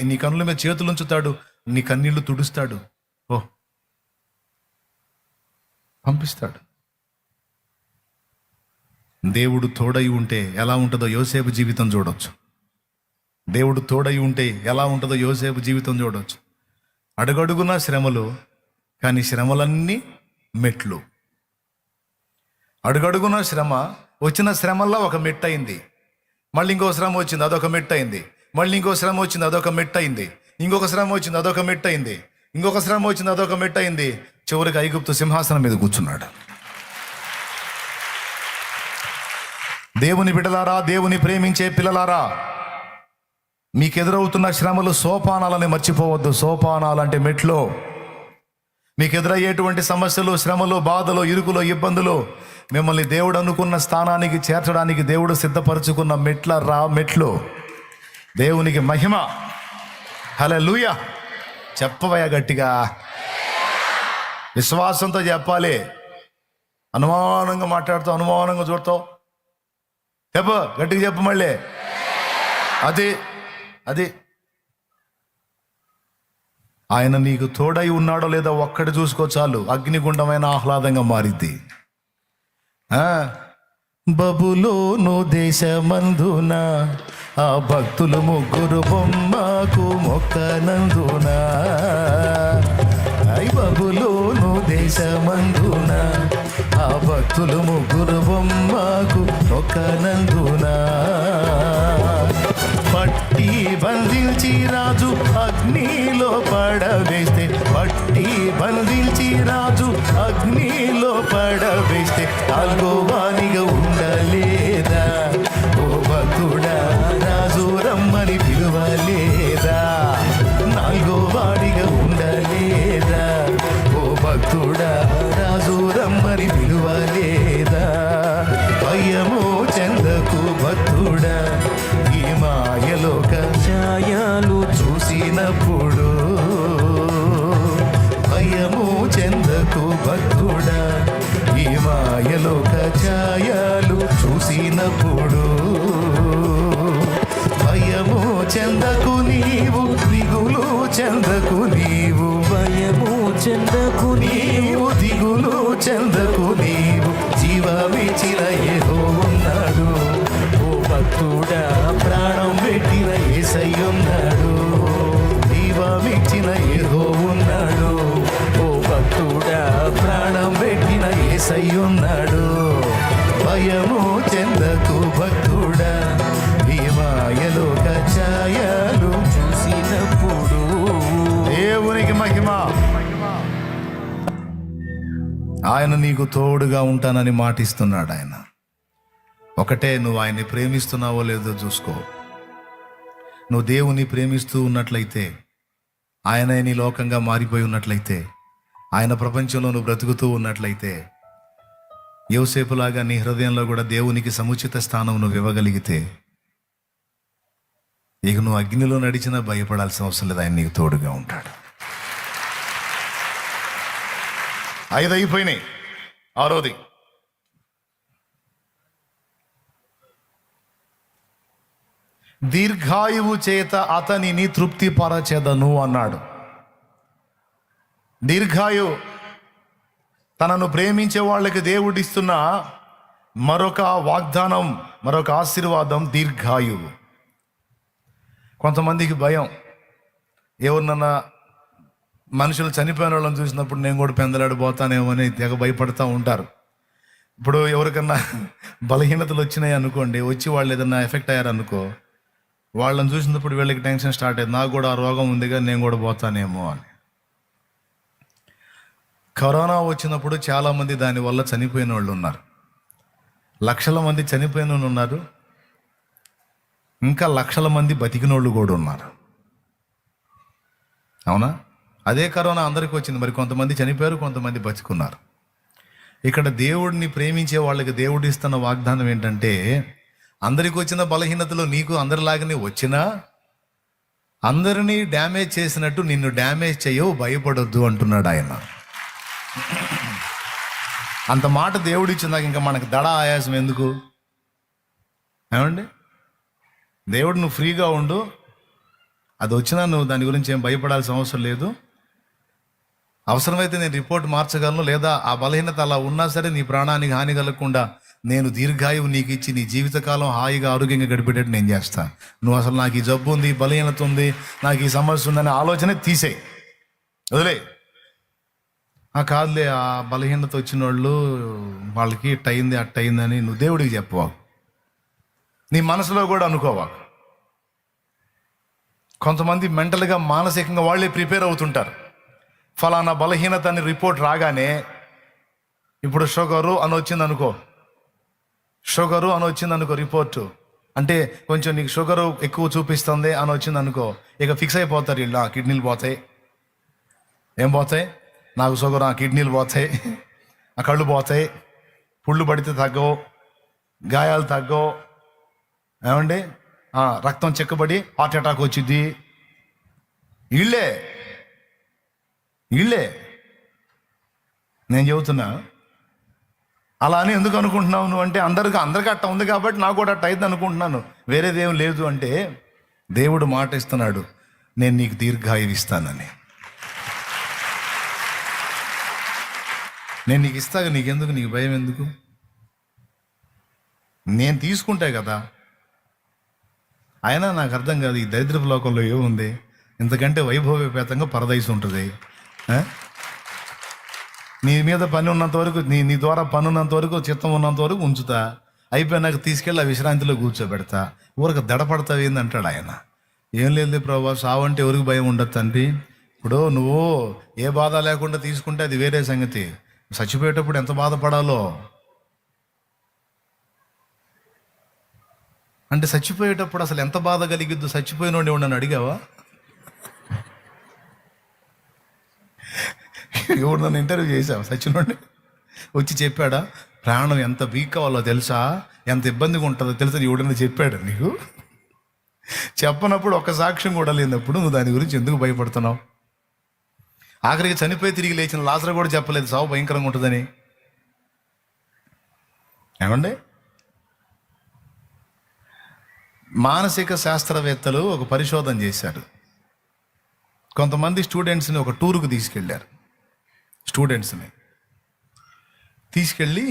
నీ కన్నుల మీద చేతులు ఉంచుతాడు, నీ కన్నీళ్లు తుడుస్తాడు, ఓ పంపిస్తాడు. దేవుడు తోడై ఉంటే ఎలా ఉంటుందో యోసేపు జీవితం చూడొచ్చు. దేవుడు తోడై ఉంటే ఎలా ఉంటుందో యోసేపు జీవితం చూడొచ్చు. అడుగడుగున శ్రమలు, కానీ శ్రమలన్నీ మెట్లు. అడుగడుగున శ్రమ, వచ్చిన శ్రమల్లో ఒక మెట్టు అయింది. మళ్ళీ ఇంకో శ్రమ వచ్చింది, అదొక మెట్టు అయింది. మళ్ళీ ఇంకో శ్రమ వచ్చింది, అదొక మెట్టు అయింది. ఇంకొక శ్రమ వచ్చింది, అదొక మెట్టు అయింది. ఇంకొక శ్రమ వచ్చింది, అదొక మెట్టు అయింది. చివరికి ఐగుప్తు సింహాసనం మీద కూర్చున్నాడు. దేవుని బిడ్డలారా, దేవుని ప్రేమించే పిల్లలారా, మీకు ఎదురవుతున్న శ్రమలు సోపానాలని మర్చిపోవద్దు. సోపానాలంటే మెట్లు. మీకు ఎదురయ్యేటువంటి సమస్యలు, శ్రమలు, బాధలు, ఇరుకులు, ఇబ్బందులు మిమ్మల్ని దేవుడు అనుకున్న స్థానానికి చేర్చడానికి దేవుడు సిద్ధపరచుకున్న మెట్లు. దేవునికి మహిమ. హల్లెలూయా. చెప్పవయ్యా గట్టిగా, విశ్వాసంతో చెప్పాలి. అనుమానంగా మాట్లాడుతావు, అనుమానంగా చూడతావు. చెప్పు, గట్టిగా చెప్పు మళ్ళీ. అది ఆయన నీకు తోడై ఉన్నాడో లేదో ఒక్కటి చూసుకో చాలు, అగ్నిగుండమైన ఆహ్లాదంగా మారిద్ది. బబులోను దేశమందున ఆ భక్తులు ముగ్గురు బొమ్మకు మొక్కనందున. బబులోను దేశమందున ఆ భక్తులు ముగ్గురు బొమ్మకు మొక్కనందున. పట్టి బంధించి రాజు అగ్నిలో పడవేస్తే, పట్టి బంధించి రాజు అగ్నిలో పడవేస్తే, నాలుగో వానిగా ఉండలేదా? ఓ భక్తుడా, రాజు రమ్మని పిలువలేదా? నాలుగో వాడిగా ఉండలేదా? ఓ భక్తుడా, రాజు రమ్మని పిలువలేదా? భయము చెందకు భక్తుడా, ఈ మాయలోక ఛాయలు చూసినప్పుడు. భయము చెందకు భక్తుడా, ఈ మాయలోక ఛాయలు చూసినప్పుడు. భయము చెందకు నీవు, దిగులు చెందకు నీవు. భయము చెందకు నీవు, దిగులు చెందకు నీవు. జీవమిచ్చిన యెహోవా ఉన్నాడు. ఓ భక్తుడా, ప్రాణం పెట్టిన యేసయ్యున్నాడు. జీవమిచ్చిన యెహోవా ఉన్నాడు. ఓ భక్తుడా, ప్రాణం పెట్టిన యేసయ్యున్నాడు. భయము చెందకు భక్తుడా, ఈ మాయలోక ఛాయలు చూసినప్పుడు. దేవునికి మహిమ. ఆయన నీకు తోడుగా ఉంటానని మాటిస్తున్నాడు. ఆయన ఒకటే, నువ్వు ఆయన్ని ప్రేమిస్తున్నావో లేదో చూసుకో. నువ్వు దేవుని ప్రేమిస్తూ ఉన్నట్లయితే, ఆయన నీ లోకంగా మారిపోయి ఉన్నట్లయితే, ఆయన ప్రపంచంలో నువ్వు బ్రతుకుతూ ఉన్నట్లయితే, యోసేపులాగా నీ హృదయంలో కూడా దేవునికి సముచిత స్థానం నువ్వు ఇవ్వగలిగితే, ఇక నువ్వు అగ్నిలో నడిచినా భయపడాల్సిన అవసరం లేదు. ఆయన నీకు తోడుగా ఉంటాడు. 5 అయిపోయినాయి. 6వది, దీర్ఘాయువు చేత అతనిని తృప్తిపరచెదను అన్నాడు. దీర్ఘాయు తనను ప్రేమించే వాళ్ళకి దేవుడిస్తున్న మరొక వాగ్దానం, మరొక ఆశీర్వాదం దీర్ఘాయువు. కొంతమందికి భయం, ఎవరినన్నా మనుషులు చనిపోయిన వాళ్ళని చూసినప్పుడు నేను కూడా పెందలాడిపోతానేమో అని తెగ భయపడుతూ ఉంటారు. ఇప్పుడు ఎవరికన్నా బలహీనతలు వచ్చినాయి అనుకోండి, వచ్చి వాళ్ళు ఏదన్నా ఎఫెక్ట్ అయ్యారనుకో, వాళ్ళని చూసినప్పుడు వీళ్ళకి టెన్షన్ స్టార్ట్ అయ్యింది, నాకు కూడా ఆ రోగం ఉందిగా నేను కూడా పోతానేమో అని. కరోనా వచ్చినప్పుడు చాలామంది దానివల్ల చనిపోయిన వాళ్ళు ఉన్నారు. లక్షల మంది చనిపోయిన వాళ్ళు ఉన్నారు, ఇంకా లక్షల మంది బతికిన వాళ్ళు కూడా ఉన్నారు. అవునా? అదే కరోనా అందరికీ వచ్చింది, మరి కొంతమంది చనిపోయారు, కొంతమంది బతికున్నారు. ఇక్కడ దేవుడిని ప్రేమించే వాళ్ళకి దేవుడు ఇస్తున్న వాగ్దానం ఏంటంటే, అందరికి వచ్చిన బలహీనతలు నీకు అందరిలాగానే వచ్చినా అందరినీ డ్యామేజ్ చేసినట్టు నిన్ను డ్యామేజ్ చేయవు, భయపడొద్దు అంటున్నాడు ఆయన. అంత మాట దేవుడు ఇచ్చిందాక ఇంకా మనకు దడ ఆయాసం ఎందుకు? ఏమండి, దేవుడు నువ్వు ఫ్రీగా ఉండు, అది వచ్చినా నువ్వు దాని గురించి ఏం భయపడాల్సిన అవసరం లేదు. అవసరమైతే నేను రిపోర్ట్ మార్చగలను, లేదా ఆ బలహీనత అలా ఉన్నా సరే నీ ప్రాణానికి హాని కలగకుండా నేను దీర్ఘాయువు నీకు ఇచ్చి నీ జీవితకాలం హాయిగా ఆరోగ్యంగా గడిపేటట్టు నేను చేస్తాను. నువ్వు అసలు నాకు ఈ జబ్బు ఉంది, బలహీనత ఉంది, నాకు ఈ సమస్య ఉందనే ఆలోచన తీసేయి, వదిలే. కాదులే, ఆ బలహీనత వచ్చిన వాళ్ళు వాళ్ళకి ఇట్టయింది అట్టయిందని నువ్వు దేవుడికి చెప్పవా, నీ మనసులో కూడా అనుకోవా. కొంతమంది మెంటల్గా మానసికంగా వాళ్ళే ప్రిపేర్ అవుతుంటారు. ఫలానా బలహీనత అని రిపోర్ట్ రాగానే, ఇప్పుడు షుగరు అని వచ్చింది అనుకో రిపోర్టు, అంటే కొంచెం నీకు షుగరు ఎక్కువ చూపిస్తుంది అని వచ్చింది అనుకో, ఇక ఫిక్స్ అయిపోతారు వీళ్ళు, కిడ్నీలు పోతాయి. ఏం పోతాయి? నాకు షుగర్, కిడ్నీలు పోతాయి, కళ్ళు పోతాయి, పుళ్ళు పడితే తగ్గవు, గాయాలు తగ్గవు, ఏమండి రక్తం చెక్కబడి హార్ట్ అటాక్ వచ్చింది. వీళ్ళే నేను చెబుతున్నా. అలా అని ఎందుకు అనుకుంటున్నావు నువ్వు అంటే, అందరికీ అట్ట ఉంది కాబట్టి నాకు కూడా అట్ట అయింది అనుకుంటున్నాను, వేరేదేం లేదు అంటే, దేవుడు మాట ఇస్తున్నాడు, నేను నీకు దీర్ఘాయువు ఇస్తానని. నేను నీకు ఇస్తాగా, నీకెందుకు, నీకు భయం ఎందుకు? నేను తీసుకుంటే కదా. అయినా నాకు అర్థం కాదు, ఈ దరిద్రపు లోకంలో ఏముంది, ఇంతకంటే వైభవపేతంగా పరదైసు ఉంటుంది. నీ మీద పని ఉన్నంత వరకు, నీ ద్వారా పని ఉన్నంత వరకు, చిత్తం ఉన్నంత వరకు ఉంచుతా, అయిపోయినాక తీసుకెళ్ళి ఆ విశ్రాంతిలో కూర్చోబెడతా. ఊరికి దడపడతావు ఏందంటాడు ఆయన. ఏం లేదు ప్రభా, సావంటే ఎవరికి భయం ఉండదు తండ్రి. ఇప్పుడు నువ్వు ఏ బాధ లేకుండా తీసుకుంటే అది వేరే సంగతి, చచ్చిపోయేటప్పుడు ఎంత బాధపడాలో. అంటే చచ్చిపోయేటప్పుడు అసలు ఎంత బాధ కలిగిద్దు, చచ్చిపోయినోడు ఎవడని అడిగావా? ఎవడు నన్ను ఇంటర్వ్యూ చేసావా? సచ్చినోడిని వచ్చి చెప్పాడా ప్రాణం ఎంత వీక్ కావాలో తెలుసా, ఎంత ఇబ్బందిగా ఉంటుందో తెలుసా? ఎవడన్నా చెప్పాడా నీకు? చెప్పనప్పుడు ఒక్క సాక్ష్యం కూడా లేనప్పుడు నువ్వు దాని గురించి ఎందుకు భయపడుతున్నావు? ఆఖరికి చనిపోయి తిరిగి లేచిన లాజరు కూడా చెప్పలేదు సావు భయంకరంగా ఉంటుందని. ఏమండి, మానసిక శాస్త్రవేత్తలు ఒక పరిశోధన చేశారు. కొంతమంది స్టూడెంట్స్ని ఒక టూర్కు తీసుకెళ్ళారు. స్టూడెంట్స్ని తీసుకెళ్ళి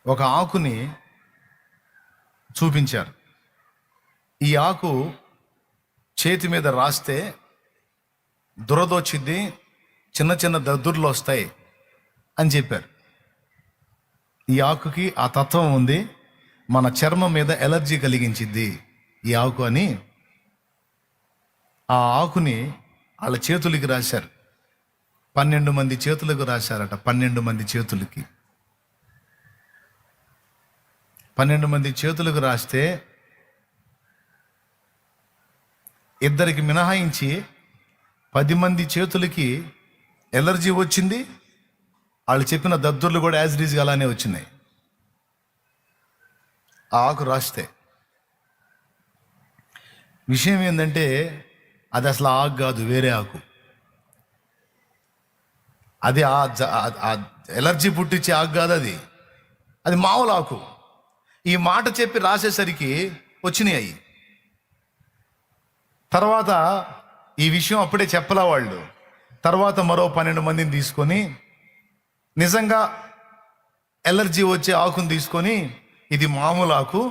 ఒక ఆకుని చూపించారు. ఈ ఆకు చేతి మీద రాస్తే దురదొచ్చిద్ది, చిన్న చిన్న దద్దుర్లు వస్తాయి అని చెప్పారు. ఈ ఆకుకి ఆ తత్వం ఉంది, మన చర్మం మీద ఎలర్జీ కలిగించిద్ది ఈ ఆకు అని ఆ ఆకుని వాళ్ళ చేతులకి రాశారు. 12 మంది చేతులకు రాశారట. 12 మంది చేతులకి 12 మంది చేతులకు రాస్తే ఇద్దరికి మినహాయించి 10 మంది చేతులకి ఎలర్జీ వచ్చింది. వాళ్ళు చెప్పిన దద్దుర్లు కూడా యాజ్ రీజ్గా అలానే వచ్చినాయి ఆ ఆకు రాస్తే. విషయం ఏంటంటే అది అసలు ఆకు కాదు, వేరే ఆకు. అది ఆ ఎలర్జీ పుట్టించే ఆకు కాదు, అది మామూలు ఆకు. ఈ మాట చెప్పి రాసేసరికి వచ్చినాయి అవి. తర్వాత ఈ విషయం అప్పుడే చెప్పలా వాళ్ళు. తర్వాత మరో 12 మందిని తీసుకొని నిజంగా ఎలర్జీ వచ్చే ఆకుని తీసుకొని, ఇది మామూలు ఆకు,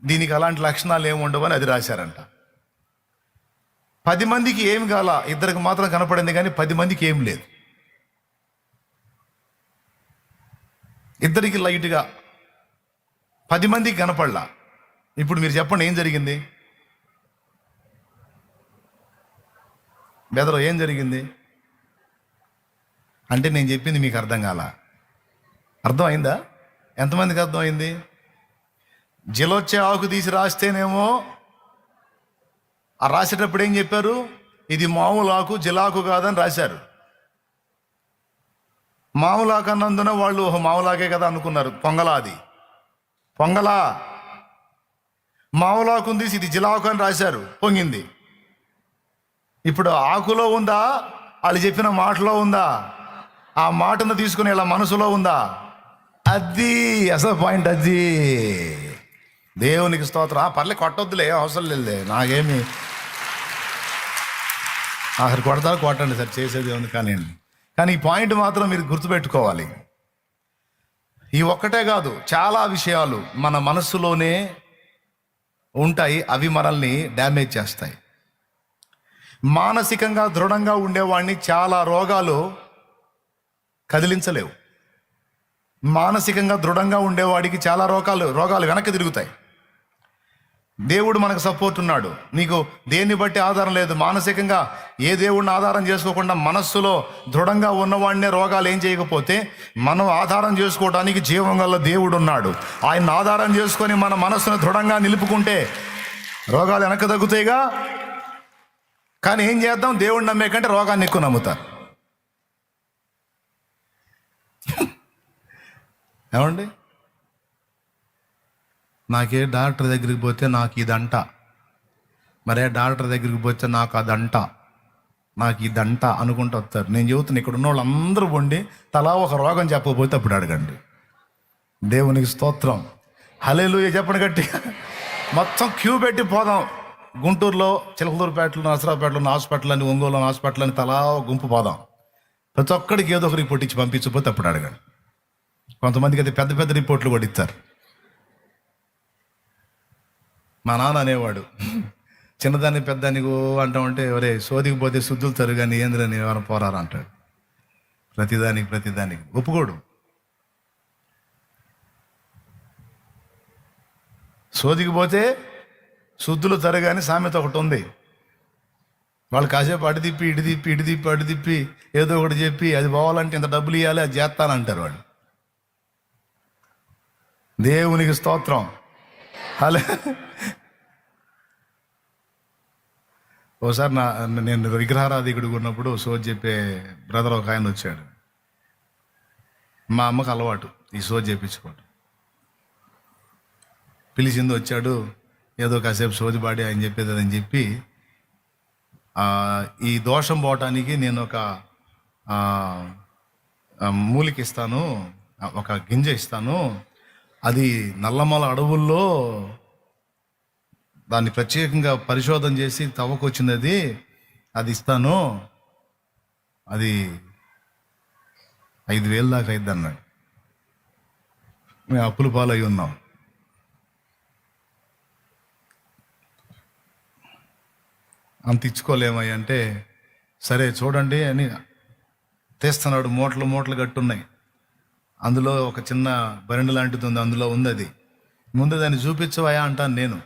దీనికి అలాంటి లక్షణాలు ఏమి ఉండవని అది రాశారంట. 10 మందికి ఏమి కాల, ఇద్దరికి మాత్రం కనపడింది, కానీ 10 మందికి ఏం లేదు. ఇద్దరికి లైట్గా, 10 మందికి కనపడలా. ఇప్పుడు మీరు చెప్పండి ఏం జరిగింది? బెదరు ఏం జరిగింది అంటే నేను చెప్పింది మీకు అర్థం కాల. అర్థం అయిందా? ఎంతమందికి అర్థం అయింది? జిలొచ్చే ఆకు తీసి రాస్తేనేమో ఆ రాసేటప్పుడు ఏం చెప్పారు? ఇది మామూలు ఆకు, జిలాకు కాదని రాశారు. మామూలు ఆకు అన్నందున వాళ్ళు మామూలాకే కదా అనుకున్నారు. పొంగలా మామూలు ఆకుని తీసి ఇది జిలాకు అని రాశారు, పొంగింది. ఇప్పుడు ఆకులో ఉందా, వాళ్ళు చెప్పిన మాటలో ఉందా? ఆ మాటను తీసుకుని ఇలా మనసులో ఉందా? అది అసలు పాయింట్. అది దేవునికి స్తోత్రం. పర్లే కొట్టొద్దులే, అవసరం లేదులే, నాకేమి అసలు కొడతారు కొట్టండి సార్, చేసేది ఉంది. కానీ ఈ పాయింట్ మాత్రం మీరు గుర్తుపెట్టుకోవాలి. ఈ ఒక్కటే కాదు, చాలా విషయాలు మన మనస్సులోనే ఉంటాయి, అవి మనల్ని డ్యామేజ్ చేస్తాయి. మానసికంగా దృఢంగా ఉండేవాడిని చాలా రోగాలు కదిలించలేవు. మానసికంగా దృఢంగా ఉండేవాడికి చాలా రోగాలు వెనక్కి తిరుగుతాయి. దేవుడు మనకు సపోర్ట్ ఉన్నాడు. నీకు దేన్ని బట్టి ఆధారం లేదు. మానసికంగా ఏ దేవుడిని ఆధారం చేసుకోకుండా మనస్సులో దృఢంగా ఉన్నవాడినే రోగాలు ఏం చేయకపోతే, మనం ఆధారం చేసుకోవడానికి జీవం గల దేవుడు ఉన్నాడు. ఆయన ఆధారం చేసుకొని మన మనస్సును దృఢంగా నిలుపుకుంటే రోగాలు వెనక్కి తగ్గుతాయిగా. కానీ ఏం చేద్దాం, దేవుడిని నమ్మే కంటే రోగాన్ని ఎక్కువ నమ్ముతారు. ఏమండి, నాకే డాక్టర్ దగ్గరికి పోతే నాకు ఇదంట, మరే డాక్టర్ దగ్గరికి పోతే నాకు అదంట, నాకు ఇదంట అనుకుంటూ వస్తారు. నేను చెబుతున్నా, ఇక్కడ ఉన్న వాళ్ళందరూ ఉండి తలా ఒక రోగం చెప్పకపోతే అప్పుడు అడగండి. దేవునికి స్తోత్రం, హల్లెలూయా చెప్పండి గట్టిగా. మొత్తం క్యూ పెట్టి పోదాం. గుంటూరులో చిలకలూరుపేటలో, నరసరావుపేటలో హాస్పిటల్ అని, ఒంగోలు హాస్పిటల్ అని తలా గుంపు పోదాం. ప్రతి ఒక్కడికి ఏదో ఒక రిపోర్ట్ ఇచ్చి పంపించకపోతే అప్పుడు అడగండి. కొంతమందికి అయితే పెద్ద పెద్ద రిపోర్ట్లు కూడా ఇస్తారు. మా నాన్న అనేవాడు, చిన్నదాన్ని పెద్దాన్ని అంటామంటే, ఎవరే సోదికి పోతే శుద్ధులు తరుగాని ఏంద్రని ఎవరైనా పోరారు అంటాడు. ప్రతిదానికి ఒప్పుకోడు. సోదికి పోతే శుద్ధులు తరగాని సామెత ఒకటి ఉంది. వాళ్ళు కాసేపు అటు తిప్పి ఇటు తిప్పి ఏదో ఒకటి చెప్పి, అది పోవాలంటే ఇంత డబ్బులు ఇవ్వాలి, అది చేస్తానంటారు వాళ్ళు. దేవునికి స్తోత్రం. అలా ఓసారి నేను విగ్రహారాధికుడిగా ఉన్నప్పుడు సోది చెప్పే బ్రదర్ ఒక ఆయన వచ్చాడు. మా అమ్మకు అలవాటు ఈ సోది చేయించుకోవడం. పిలిచింది, వచ్చాడు, ఏదో కాసేపు సోది పాడి ఆయన చెప్పేది అని చెప్పి, ఈ దోషం పోవటానికి నేను ఒక మూలిక ఇస్తాను, ఒక గింజ ఇస్తాను, అది నల్లమల అడవుల్లో దాన్ని ప్రత్యేకంగా పరిశోధన చేసి తవ్వకొచ్చినది, అది ఇస్తాను, అది 5,000 దాకా అయింది అన్నాడు. మేము అప్పుల పాలై ఉన్నాం. అంత ఇచ్చుకోలేమయ్య అంటే, సరే చూడండి అని తీస్తున్నాడు. మూటలు గట్టున్నాయి. అందులో ఒక చిన్న బరెండు లాంటిది ఉంది, అందులో ఉంది. అది ముందు దాన్ని చూపించవయా అంటాను నేను.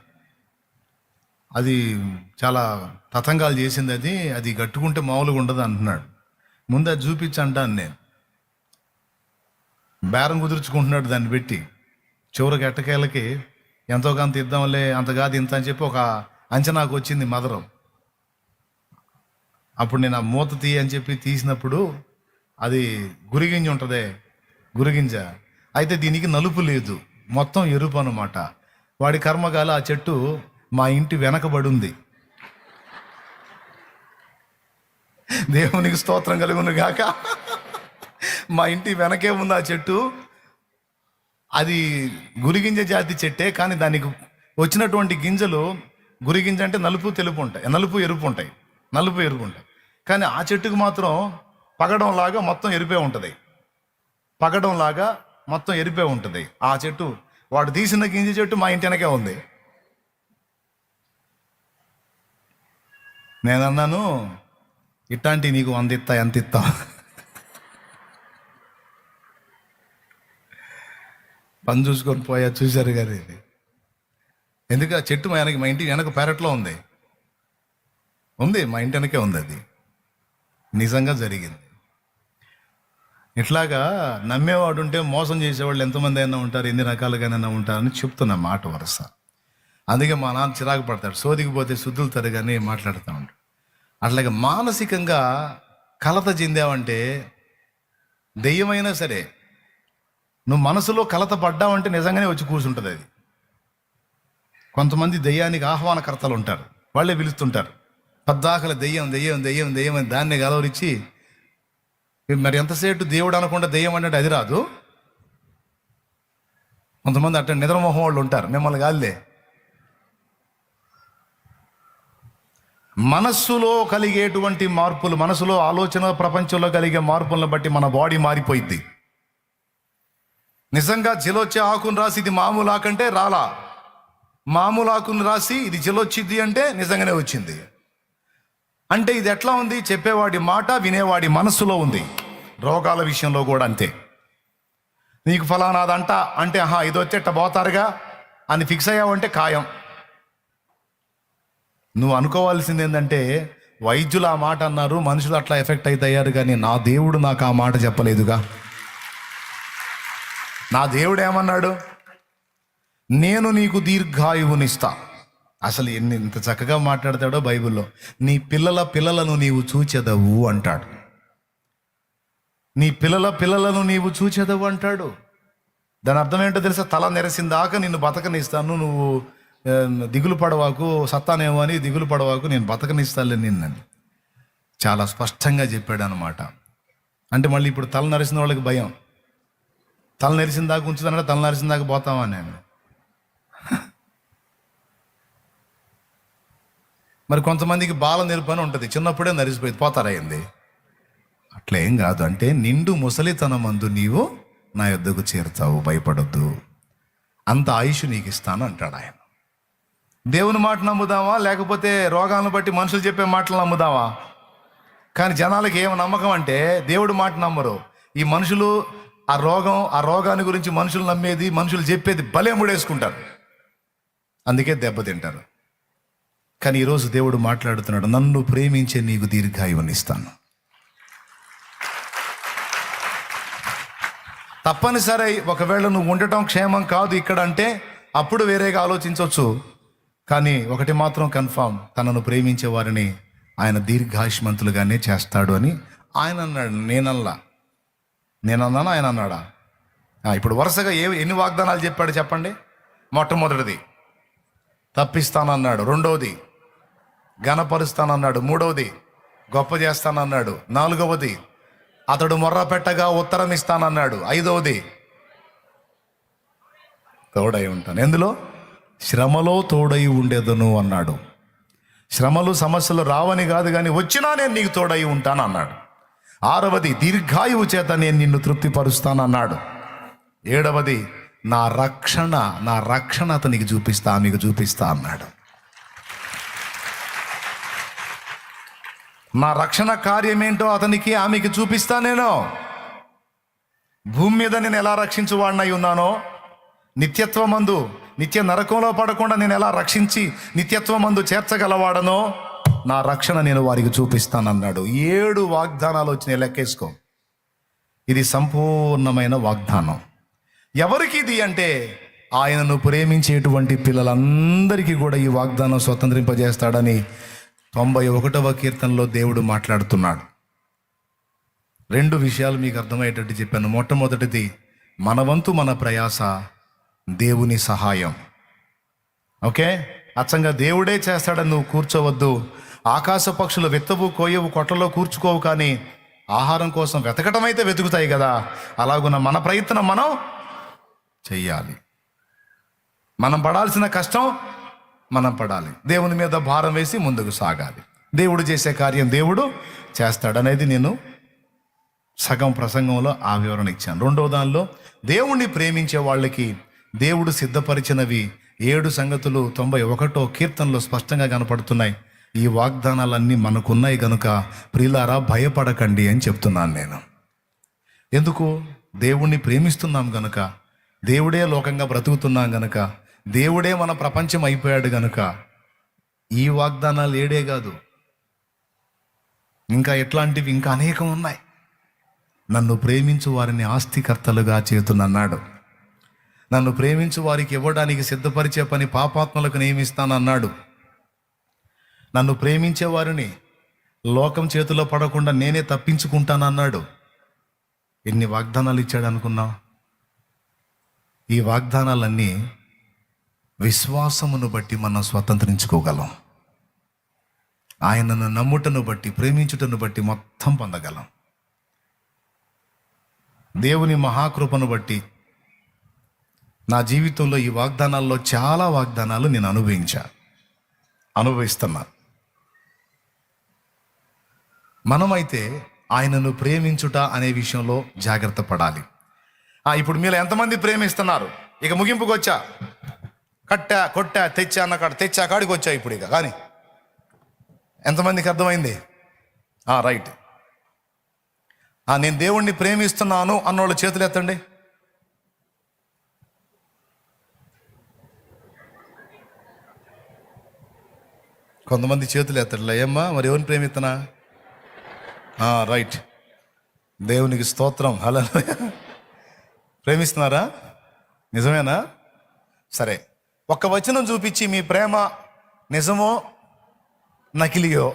అది చాలా తతంగాలు చేసింది, అది కట్టుకుంటే మామూలుగా ఉండదు అంటున్నాడు. ముందు అది చూపించి అంటాను నేను. బేరం కుదుర్చుకుంటున్నాడు దాన్ని పెట్టి. చివరికి ఎట్టకేళ్ళకి ఎంతో కొంత ఇద్దాంలే, అంత కాదు ఇంత అని చెప్పి ఒక అంచనాకు వచ్చింది మదరం. అప్పుడు నేను ఆ మూత అని చెప్పి తీసినప్పుడు, అది గురిగింజ ఉంటుందే, గురిగింజ అయితే దీనికి నలుపు లేదు, మొత్తం ఎరుపు అన్నమాట. వాడి కర్మగాల ఆ చెట్టు మా ఇంటి వెనకబడి ఉంది. దేవునికి స్తోత్రం కలుగును గాక. మా ఇంటి వెనకే ఉంది ఆ చెట్టు. అది గురిగింజ జాతి చెట్టే, కానీ దానికి వచ్చినటువంటి గింజలు, గురిగింజ అంటే నలుపు తెలుపు ఉంటాయి, నలుపు ఎరుపు ఉంటాయి. కానీ ఆ చెట్టుకు మాత్రం పగడంలాగా మొత్తం ఎరిపే ఉంటుంది. ఆ చెట్టు, వాడు తీసిన గింజ చెట్టు మా ఇంటి వెనకే ఉంది. నేనన్నాను, ఇట్లాంటి నీకు 100 ఇస్తా, ఎంత ఇస్తా? పని చూసుకొని పోయా, చూశారు కదా ఇది. ఎందుకు ఆ చెట్టు మా ఇంటి వెనక పెరట్లో ఉంది, మా ఇంటి వెనకే ఉంది. అది నిజంగా జరిగింది. ఇట్లాగా నమ్మేవాడు ఉంటే మోసం చేసేవాళ్ళు ఎంతమంది అయినా ఉంటారు, ఎన్ని రకాలుగానైనా ఉంటారని చెప్తున్నా మాట వరుస. అందుకే మా నాన్న చిరాకు పడతాడు, సోదికి పోతే శుద్ధులు తరగానే మాట్లాడుతూ ఉంటాడు. అట్లాగే మానసికంగా కలత చెందావంటే, దెయ్యమైనా సరే నువ్వు మనసులో కలత పడ్డావంటే నిజంగానే వచ్చి కూర్చుంటుంది అది. కొంతమంది దెయ్యానికి ఆహ్వానకర్తలు ఉంటారు, వాళ్ళే పిలుస్తుంటారు. పద్దాకల దెయ్యం అని దాన్ని గలవరిచ్చి, మరి ఎంతసేపు దేవుడు అనకుండా దెయ్యం అంటే అది రాదు. కొంతమంది అట్లా నిద్రమోహం వాళ్ళు ఉంటారు, మిమ్మల్ని కాదులే. మనస్సులో కలిగేటువంటి మార్పులు, మనసులో ఆలోచన ప్రపంచంలో కలిగే మార్పులను బట్టి మన బాడీ మారిపోయింది. నిజంగా జిలొచ్చే ఆకును రాసి ఇది మామూలు ఆకంటే రాలా, మామూలు ఆకును రాసి ఇది జిలొచ్చిద్ది అంటే నిజంగానే వచ్చింది. అంటే ఇది ఎట్లా ఉంది? చెప్పేవాడి మాట వినేవాడి మనస్సులో ఉంది. రోగాల విషయంలో కూడా అంతే. నీకు ఫలానాదంట అంటే ఇది వచ్చేట పోతారుగా అని ఫిక్స్ అయ్యావంటే ఖాయం. నువ్వు అనుకోవాల్సింది ఏంటంటే వైద్యులు ఆ మాట అన్నారు, మనుషులు అట్లా ఎఫెక్ట్ అవుతాయారు, కానీ నా దేవుడు నాకు ఆ మాట చెప్పలేదుగా. నా దేవుడు ఏమన్నాడు? నేను నీకు దీర్ఘాయువునిస్తా. అసలు ఇంత చక్కగా మాట్లాడతాడో బైబిల్లో. నీ పిల్లలను నీవు చూచెదవు అంటాడు. నీ పిల్లలను నీవు చూచెదవు అంటాడు. దాని అర్థం ఏంటో తెలుసా? తల నెరసిందాక నిన్ను బతకనిస్తాను, నువ్వు దిగులు పడవాకు, సత్తానేమో అని దిగులు పడవాకు, నేను బతకనిస్తానులే నిన్నని చాలా స్పష్టంగా చెప్పాడు అనమాట. అంటే మళ్ళీ ఇప్పుడు తల నెరిసిన వాళ్ళకి భయం. తల నెరిసిన దాకా ఉంచుతానంటే తల నెరిసిన దాకా పోతావా నేను? మరి కొంతమందికి బాల నెరుపు అని ఉంటుంది, చిన్నప్పుడే నరిసిపోయింది, పోతారయ్యింది. అట్లా ఏం కాదు. అంటే నిండు ముసలితనమందు నీవు నా యొద్దకు చేరుతావు, భయపడొద్దు, అంత ఆయుష్ నీకు ఇస్తాను అంటాడు ఆయన. దేవుని మాట నమ్ముదామా, లేకపోతే రోగాలను బట్టి మనుషులు చెప్పే మాటలు నమ్ముదామా? కానీ జనాలకి ఏమి నమ్మకం అంటే దేవుడి మాట నమ్మరు. ఈ మనుషులు ఆ రోగాన్ని గురించి మనుషులు నమ్మేది, మనుషులు చెప్పేది భలే ముడేసుకుంటారు, అందుకే దెబ్బతింటారు. కానీ ఈరోజు దేవుడు మాట్లాడుతున్నాడు, నన్ను ప్రేమించే నీకు దీర్ఘాయువునిస్తాను. తప్పనిసరి ఒకవేళ నువ్వు ఉండటం క్షేమం కాదు ఇక్కడ అంటే అప్పుడు వేరేగా ఆలోచించవచ్చు. కానీ ఒకటి మాత్రం కన్ఫామ్, తనను ప్రేమించే వారిని ఆయన దీర్ఘాయుష్మంతులుగానే చేస్తాడు అని ఆయన అన్నాడు. నేనన్నానా ఆయన అన్నాడా? ఇప్పుడు వరుసగా ఎన్ని వాగ్దానాలు చెప్పాడు చెప్పండి. మొట్టమొదటిది తప్పిస్తానన్నాడు, రెండవది ఘనపరుస్తానన్నాడు, మూడవది గొప్ప చేస్తానన్నాడు, నాలుగవది అతడు మొర్ర పెట్టగా ఉత్తరం ఇస్తానన్నాడు, ఐదవది తోడై ఉంటాను. ఎందులో? శ్రమలో తోడై ఉండేదను అన్నాడు. శ్రమలు సమస్యలు రావని కాదు, కానీ వచ్చినా నేను నీకు తోడై ఉంటాను అన్నాడు. ఆరవది దీర్ఘాయువు చేత నేను నిన్ను తృప్తిపరుస్తానన్నాడు. ఏడవది నా రక్షణ అతనికి చూపిస్తా, మీకు చూపిస్తా అన్నాడు. నా రక్షణ కార్యమేంటో అతనికి ఆమెకి చూపిస్తా. నేను భూమి మీద నేను ఎలా రక్షించువాడినై ఉన్నానో, నిత్య నరకంలో పడకుండా నేను ఎలా రక్షించి నిత్యత్వమందు చేర్చగలవాడనో, నా రక్షణ నేను వారికి చూపిస్తానన్నాడు. 7 వాగ్దానాలు వచ్చినాయి, లెక్కేసుకో. ఇది సంపూర్ణమైన వాగ్దానం. ఎవరికి ఇది అంటే ఆయనను ప్రేమించేటువంటి పిల్లలందరికీ కూడా ఈ వాగ్దానం స్వతంత్రింపజేస్తాడని 91వ కీర్తనలో దేవుడు మాట్లాడుతున్నాడు. 2 విషయాలు మీకు అర్థమయ్యేటట్టు చెప్పాను. మొట్టమొదటిది, మన వంతు మన ప్రయాస, దేవుని సహాయం. ఓకే, అచ్చంగా దేవుడే చేస్తాడని నువ్వు కూర్చోవద్దు. ఆకాశ పక్షులు విత్తవు, కోయవు, కొట్లలో కూర్చుకోవు, కానీ ఆహారం కోసం వెతకటం అయితే వెతుకుతాయి కదా. అలాగున్న మన ప్రయత్నం మనం చెయ్యాలి. మనం పడాల్సిన కష్టం మనం పడాలి. దేవుని మీద భారం వేసి ముందుకు సాగాలి. దేవుడు చేసే కార్యం దేవుడు చేస్తాడనేది నేను సగం ప్రసంగంలో ఆ వివరణ ఇచ్చాను. రెండో దానిలో దేవుణ్ణి ప్రేమించే వాళ్ళకి దేవుడు సిద్ధపరిచినవి 7 సంగతులు 91వ కీర్తనలో స్పష్టంగా కనపడుతున్నాయి. ఈ వాగ్దానాలన్నీ మనకున్నాయి కనుక ప్రియులారా భయపడకండి అని చెప్తున్నాను నేను. ఎందుకు? దేవుణ్ణి ప్రేమిస్తున్నాం గనుక, దేవుడే లోకంగా బ్రతుకుతున్నాం గనుక, దేవుడే మన ప్రపంచం అయిపోయాడు గనుక ఈ వాగ్దానాలు 7 కాదు, ఇంకా ఎట్లాంటివి ఇంకా అనేకం ఉన్నాయి. నన్ను ప్రేమించు వారిని ఆస్తికర్తలుగా చేతునన్నాడు. నన్ను ప్రేమించు వారికి ఇవ్వడానికి సిద్ధపరిచే పని పాపాత్మలకు నియమిస్తానన్నాడు. నన్ను ప్రేమించే వారిని లోకం చేతిలో పడకుండా నేనే తప్పించుకుంటానన్నాడు. ఎన్ని వాగ్దానాలు ఇచ్చాడు అనుకున్నావు? ఈ వాగ్దానాలన్నీ విశ్వాసమును బట్టి మనం స్వతంత్రించుకోగలం. ఆయనను నమ్ముటను బట్టి, ప్రేమించుటను బట్టి మొత్తం పొందగలం. దేవుని మహాకృపను బట్టి నా జీవితంలో ఈ వాగ్దానాల్లో చాలా వాగ్దానాలు నేను అనుభవిస్తున్నా. మనమైతే ఆయనను ప్రేమించుట అనే విషయంలో జాగ్రత్త పడాలి. ఇప్పుడు మీరు ఎంతమంది ప్రేమిస్తున్నారు? ఇక ముగింపుకి వచ్చా. కట్టా కొట్టా తెచ్చా అన్న కాడ తెచ్చా కాడికి వచ్చా ఇప్పుడు. ఇక కానీ ఎంతమందికి అర్థమైంది? రైట్. నేను దేవుణ్ణి ప్రేమిస్తున్నాను అన్నోళ్ళు చేతులు ఎత్తండి. కొంతమంది చేతులు ఎత్తట్లే. ఏమ్మా మరి ఎవరిని ప్రేమిస్తున్నా? రైట్. దేవునికి స్తోత్రం. హల్లెలూయా. ప్రేమిస్తున్నారా? నిజమేనా? సరే, ఒక్క వచనం చూపించి మీ ప్రేమ నిజమో నకిలియో,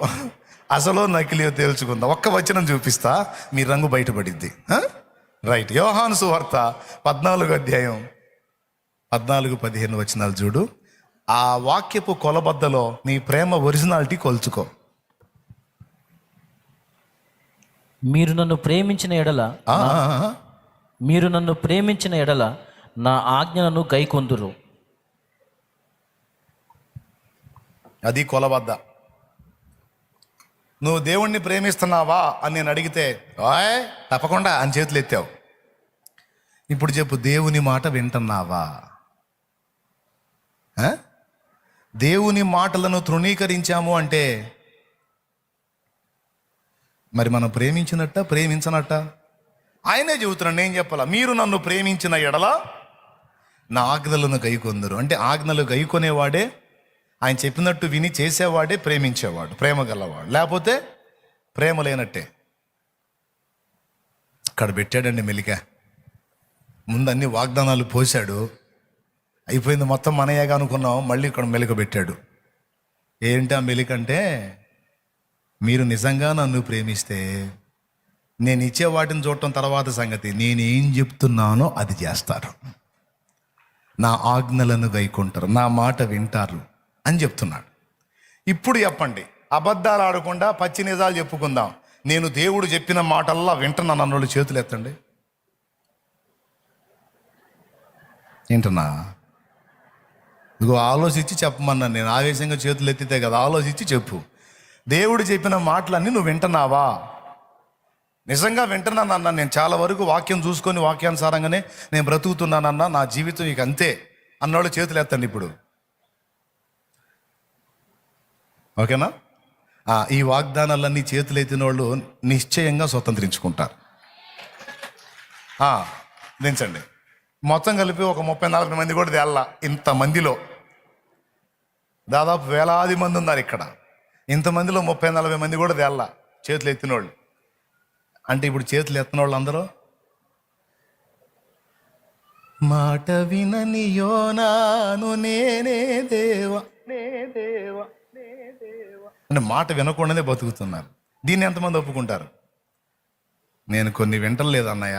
అసలో నకిలియో తేల్చుకుందాం. ఒక్క వచనం చూపిస్తా, మీ రంగు బయటపడిద్ది. రైట్. యోహాను సువార్త 14వ అధ్యాయం 14-15 వచనాలు చూడు. ఆ వాక్యపు కొలబద్దలో నీ ప్రేమ ఒరిజినాలిటీ కొలుచుకో. మీరు నన్ను ప్రేమించిన ఎడల నా ఆజ్ఞలను గైకొందురు. అది కొలబద్ద. నువ్వు దేవుణ్ణి ప్రేమిస్తున్నావా అని నేను అడిగితే తప్పకుండా అని చేతులు ఎత్తావు. ఇప్పుడు చెప్పు, దేవుని మాట వింటున్నావా? దేవుని మాటలను తృణీకరించాము అంటే మరి మనం ప్రేమించినట్ట ప్రేమించనట్ట? ఆయనే చెబుతున్నాడు, నేను చెప్పాలా? మీరు నన్ను ప్రేమించిన ఎడల నా ఆజ్ఞలను గైకొందురు. అంటే ఆజ్ఞలు గైకొనేవాడే, ఆయన చెప్పినట్టు విని చేసేవాడే ప్రేమించేవాడు, ప్రేమ గలవాడు. లేకపోతే ప్రేమ లేనట్టే. అక్కడ పెట్టాడండి మెలిక. ముందు అన్ని వాగ్దానాలు పోశాడు, అయిపోయింది మొత్తం మనయ్యగా అనుకున్నాం. మళ్ళీ ఇక్కడ మెలిక పెట్టాడు. ఏంటి ఆ మెలిక అంటే, మీరు నిజంగా నన్ను ప్రేమిస్తే నేను ఇచ్చే వాటిని చూడటం తర్వాత సంగతి, నేనేం చెప్తున్నానో అది చేస్తారు, నా ఆజ్ఞలను గైకుంటారు, నా మాట వింటారు అని చెప్తున్నాడు. ఇప్పుడు చెప్పండి, అబద్ధాలు ఆడకుండా పచ్చి నిజాలు చెప్పుకుందాం. నేను దేవుడు చెప్పిన మాటల్లా వింటున్నాను అన్నోళ్ళు చేతులు ఎత్తండి. వింటున్నా? ఇదిగో ఆలోచించి చెప్పమన్నాను నేను. ఆవేశంగా చేతులు ఎత్తితే కదా, ఆలోచించి చెప్పు. దేవుడు చెప్పిన మాటలన్నీ నువ్వు వింటున్నావా? నిజంగా వింటున్నానన్నా, నేను చాలా వరకు వాక్యం చూసుకొని వాక్యానుసారంగానే నేను బ్రతుకుతున్నానన్నా, నా జీవితం ఇక అంతే అన్నోళ్ళు చేతులు ఎత్తండి ఇప్పుడు. ఓకేనా? ఈ వాగ్దానాలన్నీ చేతులు ఎత్తిన వాళ్ళు నిశ్చయంగా స్వతంత్రించుకుంటారు. దించండి. మొత్తం కలిపి ఒక 30-40 మంది కూడా తేల్లా. ఇంతమందిలో దాదాపు వేలాది మంది ఉన్నారు ఇక్కడ. ఇంతమందిలో 30-40 మంది కూడా తేల్లా చేతులు ఎత్తినోళ్ళు. అంటే ఇప్పుడు చేతులు ఎత్తిన వాళ్ళు అందరూ మాట వినని యోనాను నేనే దేవా అంటే మాట వినకుండానే బతుకుతున్నారు. దీన్ని ఎంతమంది ఒప్పుకుంటారు? నేను కొన్ని వింటలేదు అన్నయ్య.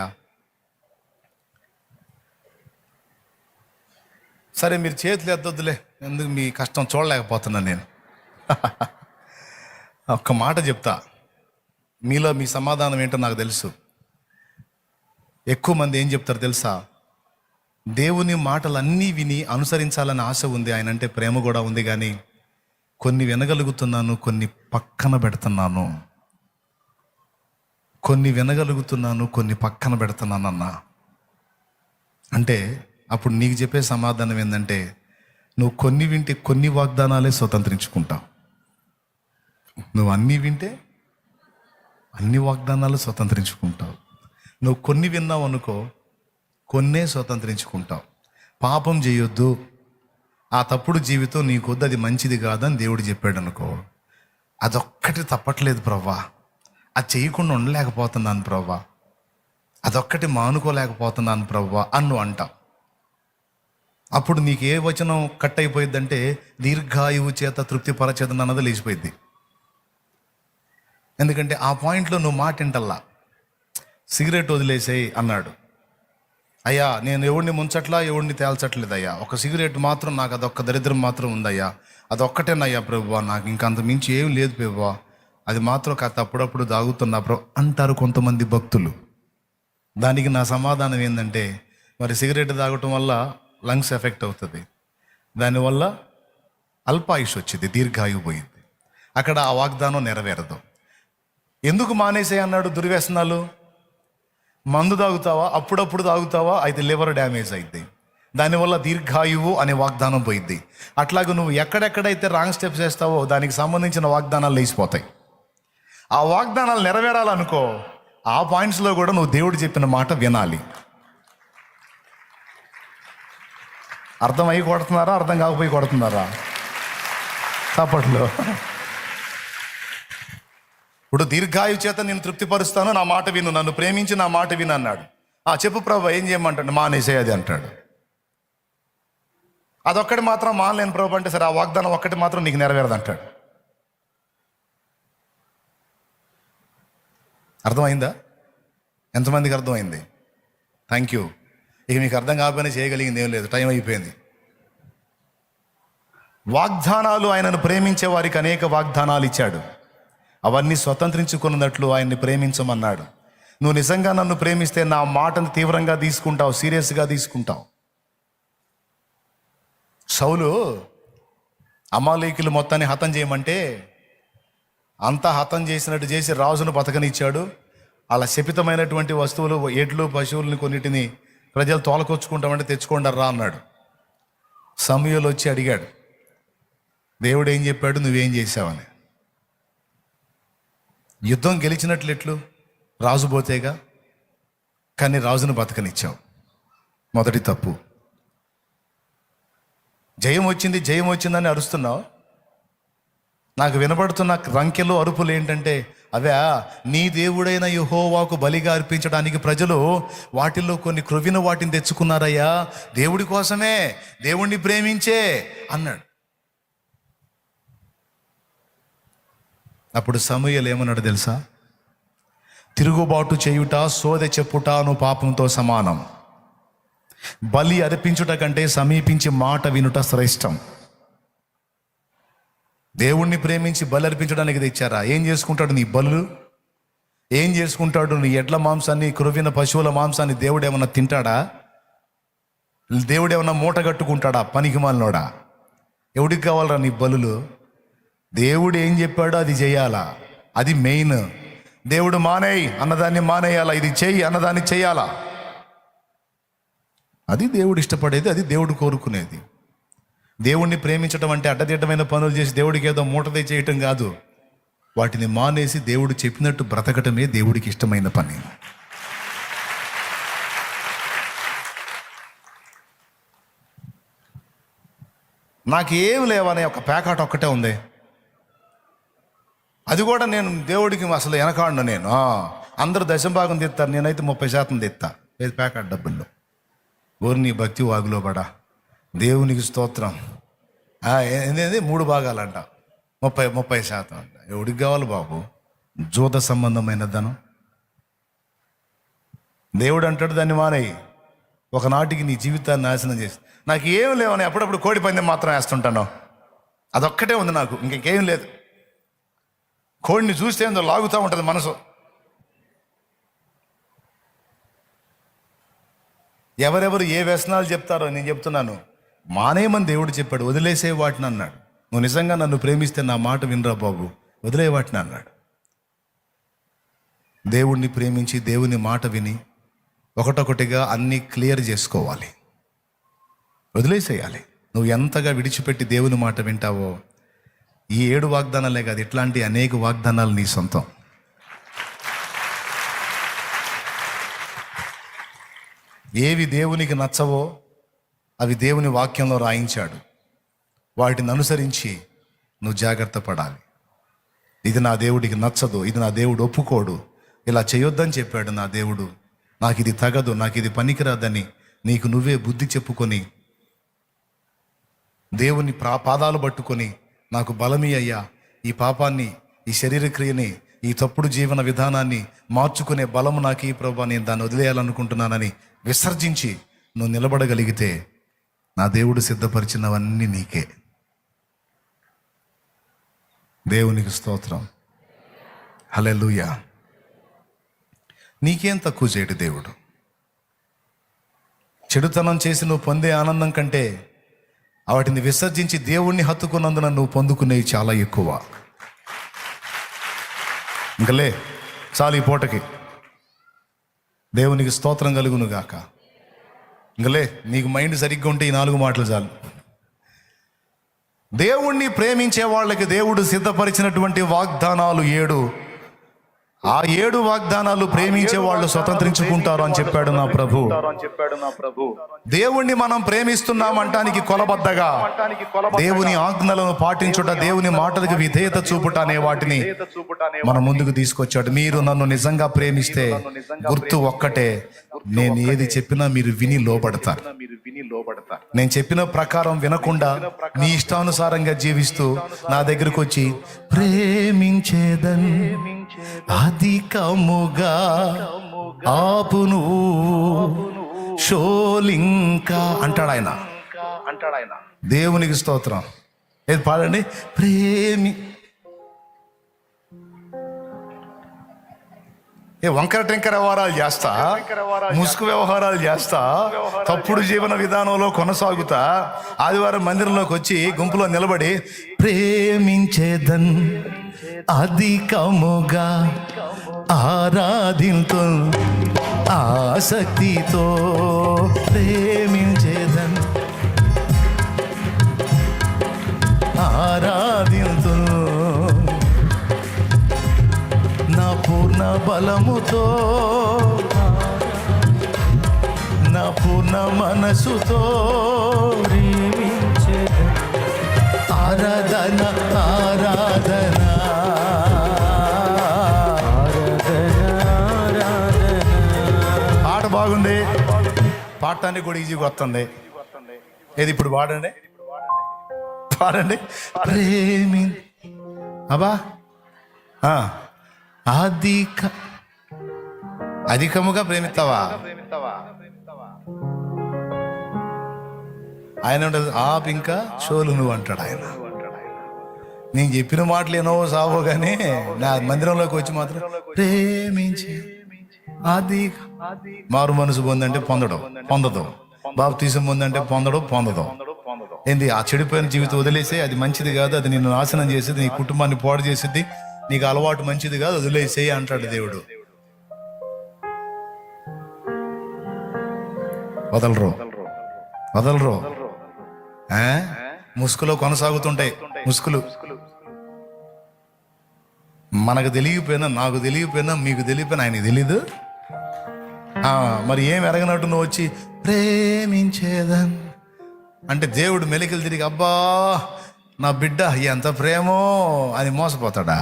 సరే, మీరు చేతులు ఎద్దొద్దులే, ఎందుకు మీ కష్టం చూడలేకపోతున్నాను నేను. ఒక్క మాట చెప్తా, మీలో మీ సమాధానం ఏంటో నాకు తెలుసు. ఎక్కువ మంది ఏం చెప్తారు తెలుసా? దేవుని మాటలన్నీ విని అనుసరించాలని ఆశ ఉంది, ఆయన అంటే ప్రేమ కూడా ఉంది, కానీ కొన్ని వినగలుగుతున్నాను, కొన్ని పక్కన పెడుతున్నాను, కొన్ని వినగలుగుతున్నాను, కొన్ని పక్కన పెడుతున్నానన్నా. అంటే అప్పుడు నీకు చెప్పే సమాధానం ఏంటంటే, నువ్వు కొన్ని వింటే కొన్ని వాగ్దానాలే స్వతంత్రించుకుంటావు. నువ్వు అన్నీ వింటే అన్ని వాగ్దానాలు స్వతంత్రించుకుంటావు. నువ్వు కొన్ని విన్నావు అనుకో, కొన్నే స్వతంత్రించుకుంటావు. పాపం చేయొద్దు, ఆ తప్పుడు జీవితం నీకొద్దు, అది మంచిది కాదని దేవుడు చెప్పాడు అనుకో, అదొక్కటి తప్పట్లేదు ప్రవ్వా, అది చేయకుండా ఉండలేకపోతున్నాను ప్రవ్వా, అదొక్కటి మానుకోలేకపోతున్నాను ప్రవ్వా అని నువ్వు అంటావు. అప్పుడు నీకు ఏ వచనం కట్ అయిపోయిద్దంటే, దీర్ఘాయువు చేత తృప్తిపరచేదని అన్నది లేచిపోయింది. ఎందుకంటే ఆ పాయింట్లో నువ్వు మాట వింటల్లా. సిగరెట్ వదిలేసేయి అన్నాడు. అయ్యా, నేను ఎవడిని ముంచట్లా, ఎవడిని తేల్చట్లేదు అయ్యా, ఒక సిగరెట్ మాత్రం నాకు అదొక్క దరిద్రం మాత్రం ఉందయ్యా, అదొక్కటేనయ్యా ప్రభువా, నాకు ఇంకంత మించి ఏం లేదు ప్రభువా, అది మాత్రం కాస్త అప్పుడప్పుడు తాగుతున్నా ప్రభు అంటారు కొంతమంది భక్తులు. దానికి నా సమాధానం ఏంటంటే, మరి సిగరెట్ తాగటం వల్ల లంగ్స్ ఎఫెక్ట్ అవుతుంది, దానివల్ల అల్పాయుష్ వచ్చింది, దీర్ఘాయువు పోయింది. అక్కడ ఆ వాగ్దానం నెరవేరదు. ఎందుకు మానేసే అన్నాడు దుర్వ్యసనాలు? మందు తాగుతావా, అప్పుడప్పుడు తాగుతావా, అయితే లివర్ డ్యామేజ్ అయింది, దానివల్ల దీర్ఘాయువు అనే వాగ్దానం పోయింది. అట్లాగే నువ్వు ఎక్కడెక్కడైతే రాంగ్ స్టెప్స్ వేస్తావో దానికి సంబంధించిన వాగ్దానాలు లేచిపోతాయి. ఆ వాగ్దానాలు నెరవేరాలనుకో, ఆ పాయింట్స్లో కూడా నువ్వు దేవుడు చెప్పిన మాట వినాలి. అర్థం అయ్యి కొడుతున్నారా, అర్థం కాకపోయి కొడుతున్నారా? చప్పట్లో. ఇప్పుడు దీర్ఘాయు చేత నేను తృప్తిపరుస్తాను, నా మాట విను, నన్ను ప్రేమించి నా మాట విను అన్నాడు. చెప్పు ప్రభు, ఏం చేయమంటాడు? మానేసేది అంటాడు. అదొక్కటి మాత్రం మానలేను ప్రభు అంటే, సరే ఆ వాగ్దానం ఒక్కటి మాత్రం నీకు నెరవేరదు అంటాడు. అర్థమైందా? ఎంతమందికి అర్థమైంది? Thank you. ఇక మీకు అర్థం కాకపోయినా చేయగలిగింది ఏం లేదు, టైం అయిపోయింది. వాగ్దానాలు, ఆయనను ప్రేమించే వారికి అనేక వాగ్దానాలు ఇచ్చాడు. అవన్నీ స్వతంత్రించుకున్నట్లు ఆయన్ని ప్రేమించమన్నాడు. నువ్వు నిజంగా నన్ను ప్రేమిస్తే నా మాటను తీవ్రంగా తీసుకుంటావు, సీరియస్గా తీసుకుంటావు. సౌలు అమాలేకీయులు మొత్తాన్ని హతం చేయమంటే అంతా హతం చేసినట్టు చేసి రాజును బతకనిచ్చాడు. అలా శపితమైనటువంటి వస్తువులు, ఎడ్లు, పశువులను కొన్నిటిని ప్రజలు తోలకొచ్చుకుంటామంటే తెచ్చుకోండి రా అన్నాడు. సమూయేలు వచ్చి అడిగాడు, దేవుడు ఏం చెప్పాడు, నువ్వేం చేశావని. యుద్ధం గెలిచినట్లు ఎట్లు? రాజు పోతేగా, కానీ రాజును బతకనిచ్చావు. మొదటి తప్పు. జయం వచ్చింది, జయం వచ్చిందని అరుస్తున్నావు. నాకు వినపడుతున్న రంకెలు, అరుపులు ఏంటంటే అవే నీ దేవుడైన యెహోవాకు బలిగా అర్పించడానికి ప్రజలు వాటిల్లో కొన్ని క్రొవ్విన వాటిని తెచ్చుకున్నారయ్యా, దేవుడి కోసమే, దేవుణ్ణి ప్రేమించే అన్నాడు. అప్పుడు సమూయేలు ఏమన్నాడు తెలుసా? తిరుగుబాటు చేయుట, సోదె చెప్పుటను పాపంతో సమానం. బలి అర్పించుట కంటే సమీపించి మాట వినుట శ్రేష్టం. దేవుణ్ణి ప్రేమించి బలి అర్పించడానికి తెచ్చారా? ఏం చేసుకుంటాడు నీ బలు? ఏం చేసుకుంటాడు? నీ ఎడ్ల మాంసాన్ని, క్రొవ్విన పశువుల మాంసాన్ని దేవుడు ఏమన్నా తింటాడా? దేవుడు ఏమన్నా మూట కట్టుకుంటాడా? పనికి మాలినోడా? ఎవడికి కావాలరా నీ బలులు? దేవుడు ఏం చెప్పాడో అది చేయాలా, అది మెయిన్. దేవుడు మానేయి అన్నదాన్ని మానేయాలా, ఇది చెయ్యి అన్నదాన్ని చెయ్యాలా. అది దేవుడు ఇష్టపడేది, అది దేవుడు కోరుకునేది. దేవుణ్ణి ప్రేమించడం అంటే అడ్డదిడ్డమైన పనులు చేసి దేవుడికి ఏదో మూటదే చేయటం కాదు. వాటిని మానేసి దేవుడు చెప్పినట్టు బ్రతకటమే దేవుడికి ఇష్టమైన పని. నాకేం లేవనే ఒక ప్యాకాట్ ఒక్కటే ఉంది, అది కూడా నేను దేవుడికి అసలు వెనకాడను. నేను అందరూ దశంభాగం తెస్తారు, నేనైతే 30% తెస్తా. లేదు ప్యాకెట్ డబ్బుల్లో. ఓరి నీ భక్తి వాగులో పడా, దేవునికి స్తోత్రం. ఏంది 3 భాగాలంట, 30% అంట. ఎవడికి కావాలి బాబు జూత సంబంధమైన ధనం? దేవుడు అంటాడు దాన్ని మానేయి, ఒకనాటికి నీ జీవితాన్ని నాశనం చేసి. నాకు ఏం లేవని అప్పుడప్పుడు కోడి పందెం మాత్రం వేస్తుంటాను, అదొక్కటే ఉంది నాకు, ఇంకేం లేదు. కోడిని చూస్తే ఏందో లాగుతూ ఉంటుంది మనసు. ఎవరెవరు ఏ వ్యసనాలు చెప్తారో నేను చెప్తున్నాను, మానేయమని దేవుడు చెప్పాడు, వదిలేసే వాటిని అన్నాడు. నువ్వు నిజంగా నన్ను ప్రేమిస్తే నా మాట వినరా బాబు, వదిలే వాటిని అన్నాడు. దేవుణ్ణి ప్రేమించి దేవుని మాట విని ఒకటొకటిగా అన్నీ క్లియర్ చేసుకోవాలి, వదిలేసేయాలి. నువ్వు ఎంతగా విడిచిపెట్టి దేవుని మాట వింటావో, ఈ 7 వాగ్దానాలే కాదు, ఇట్లాంటి అనేక వాగ్దానాలు నీ సొంతం. ఏవి దేవునికి నచ్చవో అవి దేవుని వాక్యంలో రాయించాడు. వాటిని అనుసరించి నువ్వు జాగ్రత్త పడాలి. ఇది నా దేవుడికి నచ్చదు, ఇది నా దేవుడు ఒప్పుకోడు, ఇలా చేయొద్దని చెప్పాడు నా దేవుడు, నాకు ఇది తగదు, నాకు ఇది పనికిరాదని నీకు నువ్వే బుద్ధి చెప్పుకొని దేవుని పాదాలు పట్టుకొని, నాకు బలమీ అయ్యా, ఈ పాపాన్ని, ఈ శరీర క్రియని, ఈ తప్పుడు జీవన విధానాన్ని మార్చుకునే బలము నాకు ఈ ప్రభువా, నేను దాన్ని వదిలేయాలనుకుంటున్నానని విసర్జించి నువ్వు నిలబడగలిగితే నా దేవుడు సిద్ధపరిచినవన్నీ నీకే. దేవునికి స్తోత్రం, హల్లెలూయా. నీకేం తక్కువ చేయడు దేవుడు. చెడుతనం చేసి నువ్వు పొందే ఆనందం కంటే వాటిని విసర్జించి దేవుణ్ణి హత్తుకున్నందున నువ్వు పొందుకునేవి చాలా ఎక్కువ. ఇంకలే చాలు ఈ పూటకి. దేవునికి స్తోత్రం కలుగును గాక. ఇంకలే నీకు మైండ్ సరిగ్గా ఉంటే ఈ 4 మాటలు చాలు. దేవుణ్ణి ప్రేమించే వాళ్ళకి దేవుడు సిద్ధపరిచినటువంటి వాగ్దానాలు 7. ఆ 7 వాగ్దానాలు ప్రేమించే వాళ్ళు స్వతంత్రించుకుంటారు అని చెప్పాడు నా ప్రభు. దేవుణ్ణి మనం ప్రేమిస్తున్నామంటానికి కొలబద్దగా దేవుని ఆజ్ఞలను పాటించుట, దేవుని మాటలకు విధేయత చూపుట అనే వాటిని మన ముందుకు తీసుకొచ్చాడు. మీరు నన్ను నిజంగా ప్రేమిస్తే గుర్తు ఒక్కటే, నేను ఏది చెప్పినా మీరు విని లోబడతారు. నేను చెప్పిన ప్రకారం వినకుండా మీ ఇష్టానుసారంగా జీవిస్తూ నా దగ్గరకు వచ్చి ప్రేమించేదన్ అధికముగా ఆపును షోలింకా అంటాడు ఆయన. దేవునికి స్తోత్రం. ఏది పాడండి. వంకర టెంకర వ్యవహారాలు చేస్తా, ముసుగు వ్యవహారాలు చేస్తా, తప్పుడు జీవన విధానంలో కొనసాగుతా, ఆదివారం మందిరంలోకి వచ్చి గుంపులో నిలబడి ప్రేమించేదన్ అధికముగా ఆరాధింతు ఆసక్తితో ప్రేమించేదన్ ఆరాధింతు నా పూర్ణ బలముతో నా పూర్ణ మనసుతో ఆరాధన ఆరాధన పాట బాగుంది, పాడటానికి కూడా ఈజీగా వస్తుంది. ఏది ఇప్పుడు పాడండి, పాడండి. ప్రేమి అబ్బా అధికముగా ప్రేమిస్తావా? ఆయన ఉంటుంది ఆప్ ఇంకా షోలు నువ్వు అంటాడు ఆయన. నేను చెప్పిన మాటలు ఏనో సావో కానీ నా మందిరంలోకి వచ్చి మాత్రం ప్రేమించి అది మారు మనసు పొందంటే పొందదు, బాప్తీసం పొందంటే పొందదు. ఏంది ఆ చెడిపోయిన జీవితం వదిలేసే, అది మంచిది కాదు, అది నిన్ను నాశనం చేసేది, నీ కుటుంబాన్ని పాడు చేసేది, నీకు అలవాటు మంచిది కాదు, వదిలేసేయి అంటాడు దేవుడు. వదలరు. ముసుగులో కొనసాగుతుంటాయి ముసుగులు. మనకు తెలియపోయినా, నాకు తెలియపోయినా, మీకు తెలియపోయినా ఆయనకి తెలీదు. మరి ఏం ఎరగనట్టు నువ్వు వచ్చి ప్రేమించేదన్ అంటే దేవుడు మెలికలు తిరిగి అబ్బా నా బిడ్డ ఎంత ప్రేమో అని మోసపోతాడా?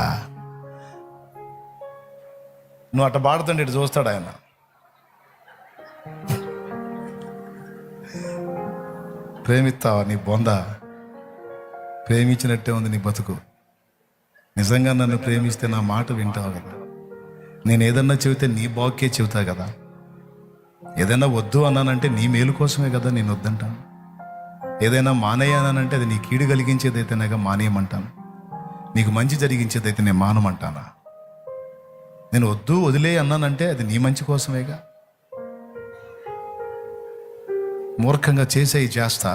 నువ్వు అట్ట పాడుతుంటే ఇటు చూస్తాడు ఆయన. ప్రేమిస్తావా? నీ బొంద ప్రేమించినట్టే ఉంది నీ బతుకు. నిజంగా నన్ను ప్రేమిస్తే నా మాట వింటావు కదా. నేను ఏదన్నా చెబితే నీ బాగుకే చెబుతా కదా. ఏదైనా వద్దు అన్నానంటే నీ మేలు కోసమే కదా నేను వద్దంటాను. ఏదైనా మానేయానంటే అది నీ కీడు కలిగించేదైతేనేగా మానేయమంటాను. నీకు మంచి జరిగించేదైతే నేను మానమంటానా? నేను వద్దు వదిలే అన్నానంటే అది నీ మంచి కోసమేగా. మూర్ఖంగా చేస్తా,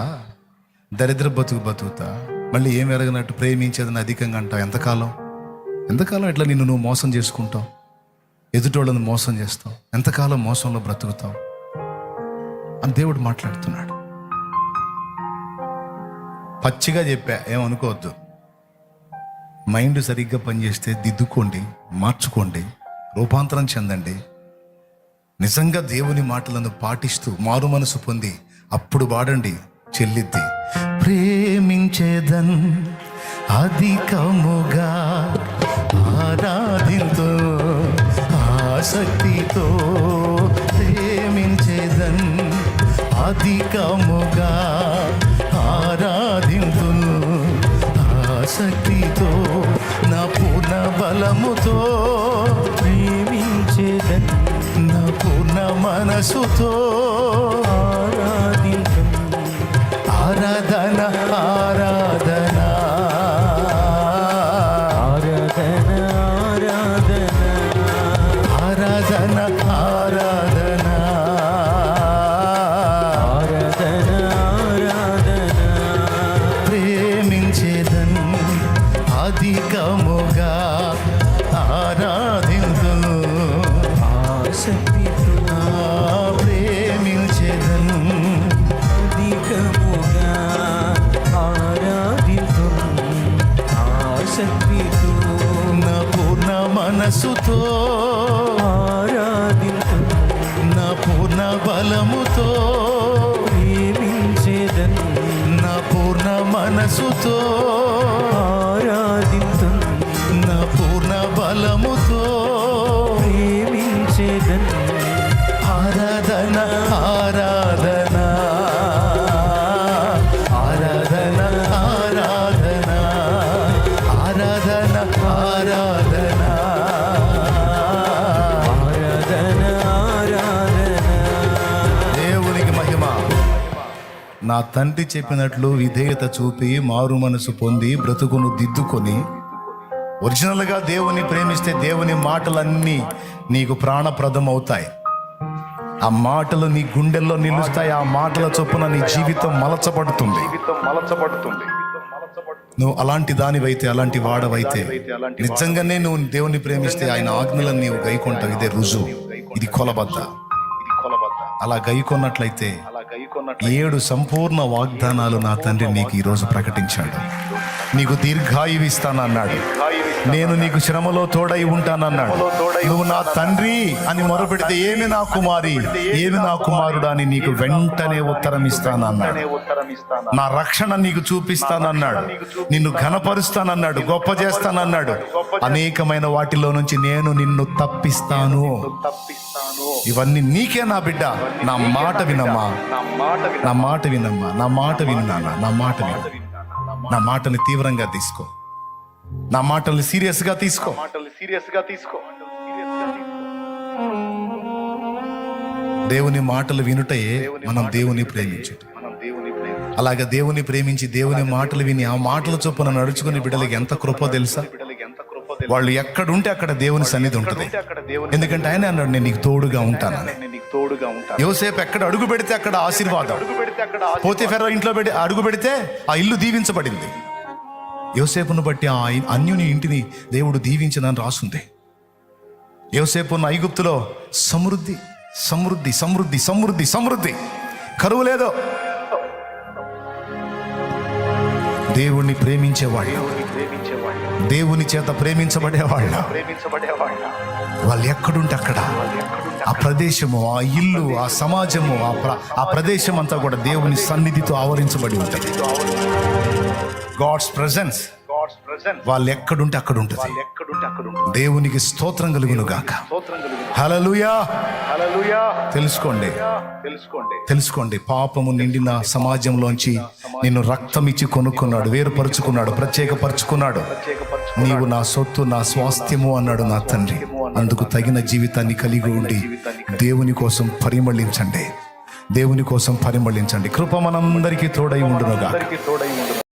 దరిద్ర బతుకుతా, మళ్ళీ ఏం ఎరగనట్టు ప్రేమించేదని అధికంగా అంటావు. ఎంతకాలం ఇట్లా నిన్ను నువ్వు మోసం చేసుకుంటావు, ఎదుటోళ్ళని మోసం చేస్తావు, ఎంతకాలం మోసంలో బ్రతుకుతావు అని దేవుడు మాట్లాడుతున్నాడు. పచ్చిగా చెప్పా, ఏమనుకోవద్దు. మైండ్ సరిగ్గా పనిచేస్తే దిద్దుకోండి, మార్చుకోండి, రూపాంతరం చెందండి. నిజంగా దేవుని మాటలను పాటిస్తూ మారు మనసు పొంది అప్పుడు వాడండి, చెల్లిద్ది. ప్రేమించేదన్ అధికముగా ఆరాధింతో ఆసక్తితో ప్రేమించేదన్ అధికముగా ఆరాధింతు ఆసక్తితో నా పూర్ణ బలముతో ప్రేమించేదన్ నా పూర్ణ మనసుతో ఆరాధన ఆరాధన ఆరాధన ఆరాధన ప్రేమించేదన్ అధికముగా ఆరాధింతును ఆసక్తితో మనసుతో ఆరాధింతును, నా పూర్ణ బలముతో ప్రేమించేదను, నా పూర్ణ మనసుతో ఆరాధింతును, నా పూర్ణ బలముతో ప్రేమించేదను. ఆరాధన ఆరాధన ఆరాధన ఆరాధన ఆరాధన ఆరాధన ఆరాధన ఆరాధన. దేవునికి మహిమ. నా తండ్రి చెప్పినట్లు విధేయత చూపి మారు మనసు పొంది బ్రతుకును దిద్దుకొని ఒరిజినల్గా దేవుని ప్రేమిస్తే దేవుని మాటలన్నీ నీకు ప్రాణప్రదం అవుతాయి. ఆ మాటలు నీ గుండెల్లో నిలుస్తాయి. ఆ మాటల చొప్పున నీ జీవితం మలచబడుతుంది. నువ్వు అలాంటి దానివైతే, అలాంటి వాడవైతే, నిజంగానే నువ్వు దేవుని ప్రేమిస్తే ఆయన ఆజ్ఞలను నీవు గైకొంటావు. ఇదే రుజువు, ఇది కొలబద్ద. అలా గైకొన్నట్లయితే 7 సంపూర్ణ వాగ్దానాలు నా తండ్రి నీకు ఈరోజు ప్రకటించాడు. నీకు దీర్ఘాయువు ఇస్తానన్నాడు. నేను నీకు శ్రమలో తోడై ఉంటానన్నాడు. నువ్వు నా తండ్రి అని మొరపెడితే ఏమి నా కుమారి, ఏమి నా కుమారుడా అని నీకు వెంటనే ఉత్తరం ఇస్తానన్నాడు. నా రక్షణ నీకు చూపిస్తానన్నాడు. నిన్ను ఘనపరుస్తానన్నాడు, గొప్ప చేస్తానన్నాడు. అనేకమైన వాటిలో నుంచి నేను నిన్ను తప్పిస్తాను. ఇవన్నీ నీకే నా బిడ్డ. నా మాట వినమ్మా, నా మాట వినమ్మా, నా మాట విను నాన్న, నా మాట విను. నా మాటని తీవ్రంగా తీసుకో, నా మాటల్ని సీరియస్గా తీసుకో. దేవుని మాటలు వినుటయే మనం దేవుని ప్రేమించుట. అలాగే దేవుని ప్రేమించి దేవుని మాటలు విని ఆ మాటల చొప్పున నడుచుకుని బిడ్డలకి ఎంత కృప తెలుసా? వాళ్ళు ఎక్కడుంటే అక్కడ దేవుని సన్నిధి ఉంటుంది. ఎందుకంటే ఆయన అన్నాడు, నేను నీకు తోడుగా ఉంటానని. యోసేపు ఎక్కడ అడుగు పెడితే అక్కడ ఆశీర్వాదం. పోతీఫెర ఇంట్లో అడుగు పెడితే ఆ ఇల్లు దీవించబడింది. యోసేపును బట్టి ఆ అన్యుని ఇంటిని దేవుడు దీవించదని రాసుంది. యోసేపున్న ఐగుప్తులో సమృద్ధి సమృద్ధి సమృద్ధి సమృద్ధి సమృద్ధి, కరువు లేదో. దేవుణ్ణి ప్రేమించేవాళ్ళు, దేవుని చేత ప్రేమించబడేవాళ్ళ, వాళ్ళు ఎక్కడుంటే అక్కడ ఆ ప్రదేశము, ఆ ఇల్లు, ఆ సమాజము, ఆ ప్రదేశం అంతా కూడా దేవుని సన్నిధితో ఆవరించబడి ఉంటుంది. గాడ్స్ ప్రెజెన్స్ వాళ్ళు ఎక్కడుంటే అక్కడ ఉంటుంది. దేవునికి స్తోత్రం కలుగును గాక. హల్లెలూయా. తెలుసుకోండి, పాపము నిండిన సమాజంలోంచి నిన్ను రక్తం ఇచ్చి కొనుక్కున్నాడు, వేరుపరుచుకున్నాడు, ప్రత్యేకపరుచుకున్నాడు. నీవు నా సొత్తు, నా స్వాస్థ్యము అన్నాడు నా తండ్రి. అందుకు తగిన జీవితాన్ని కలిగి ఉండి దేవుని కోసం పరిమళించండి, దేవుని కోసం పరిమళించండి. కృప మనందరికీ తోడై ఉండునుగా.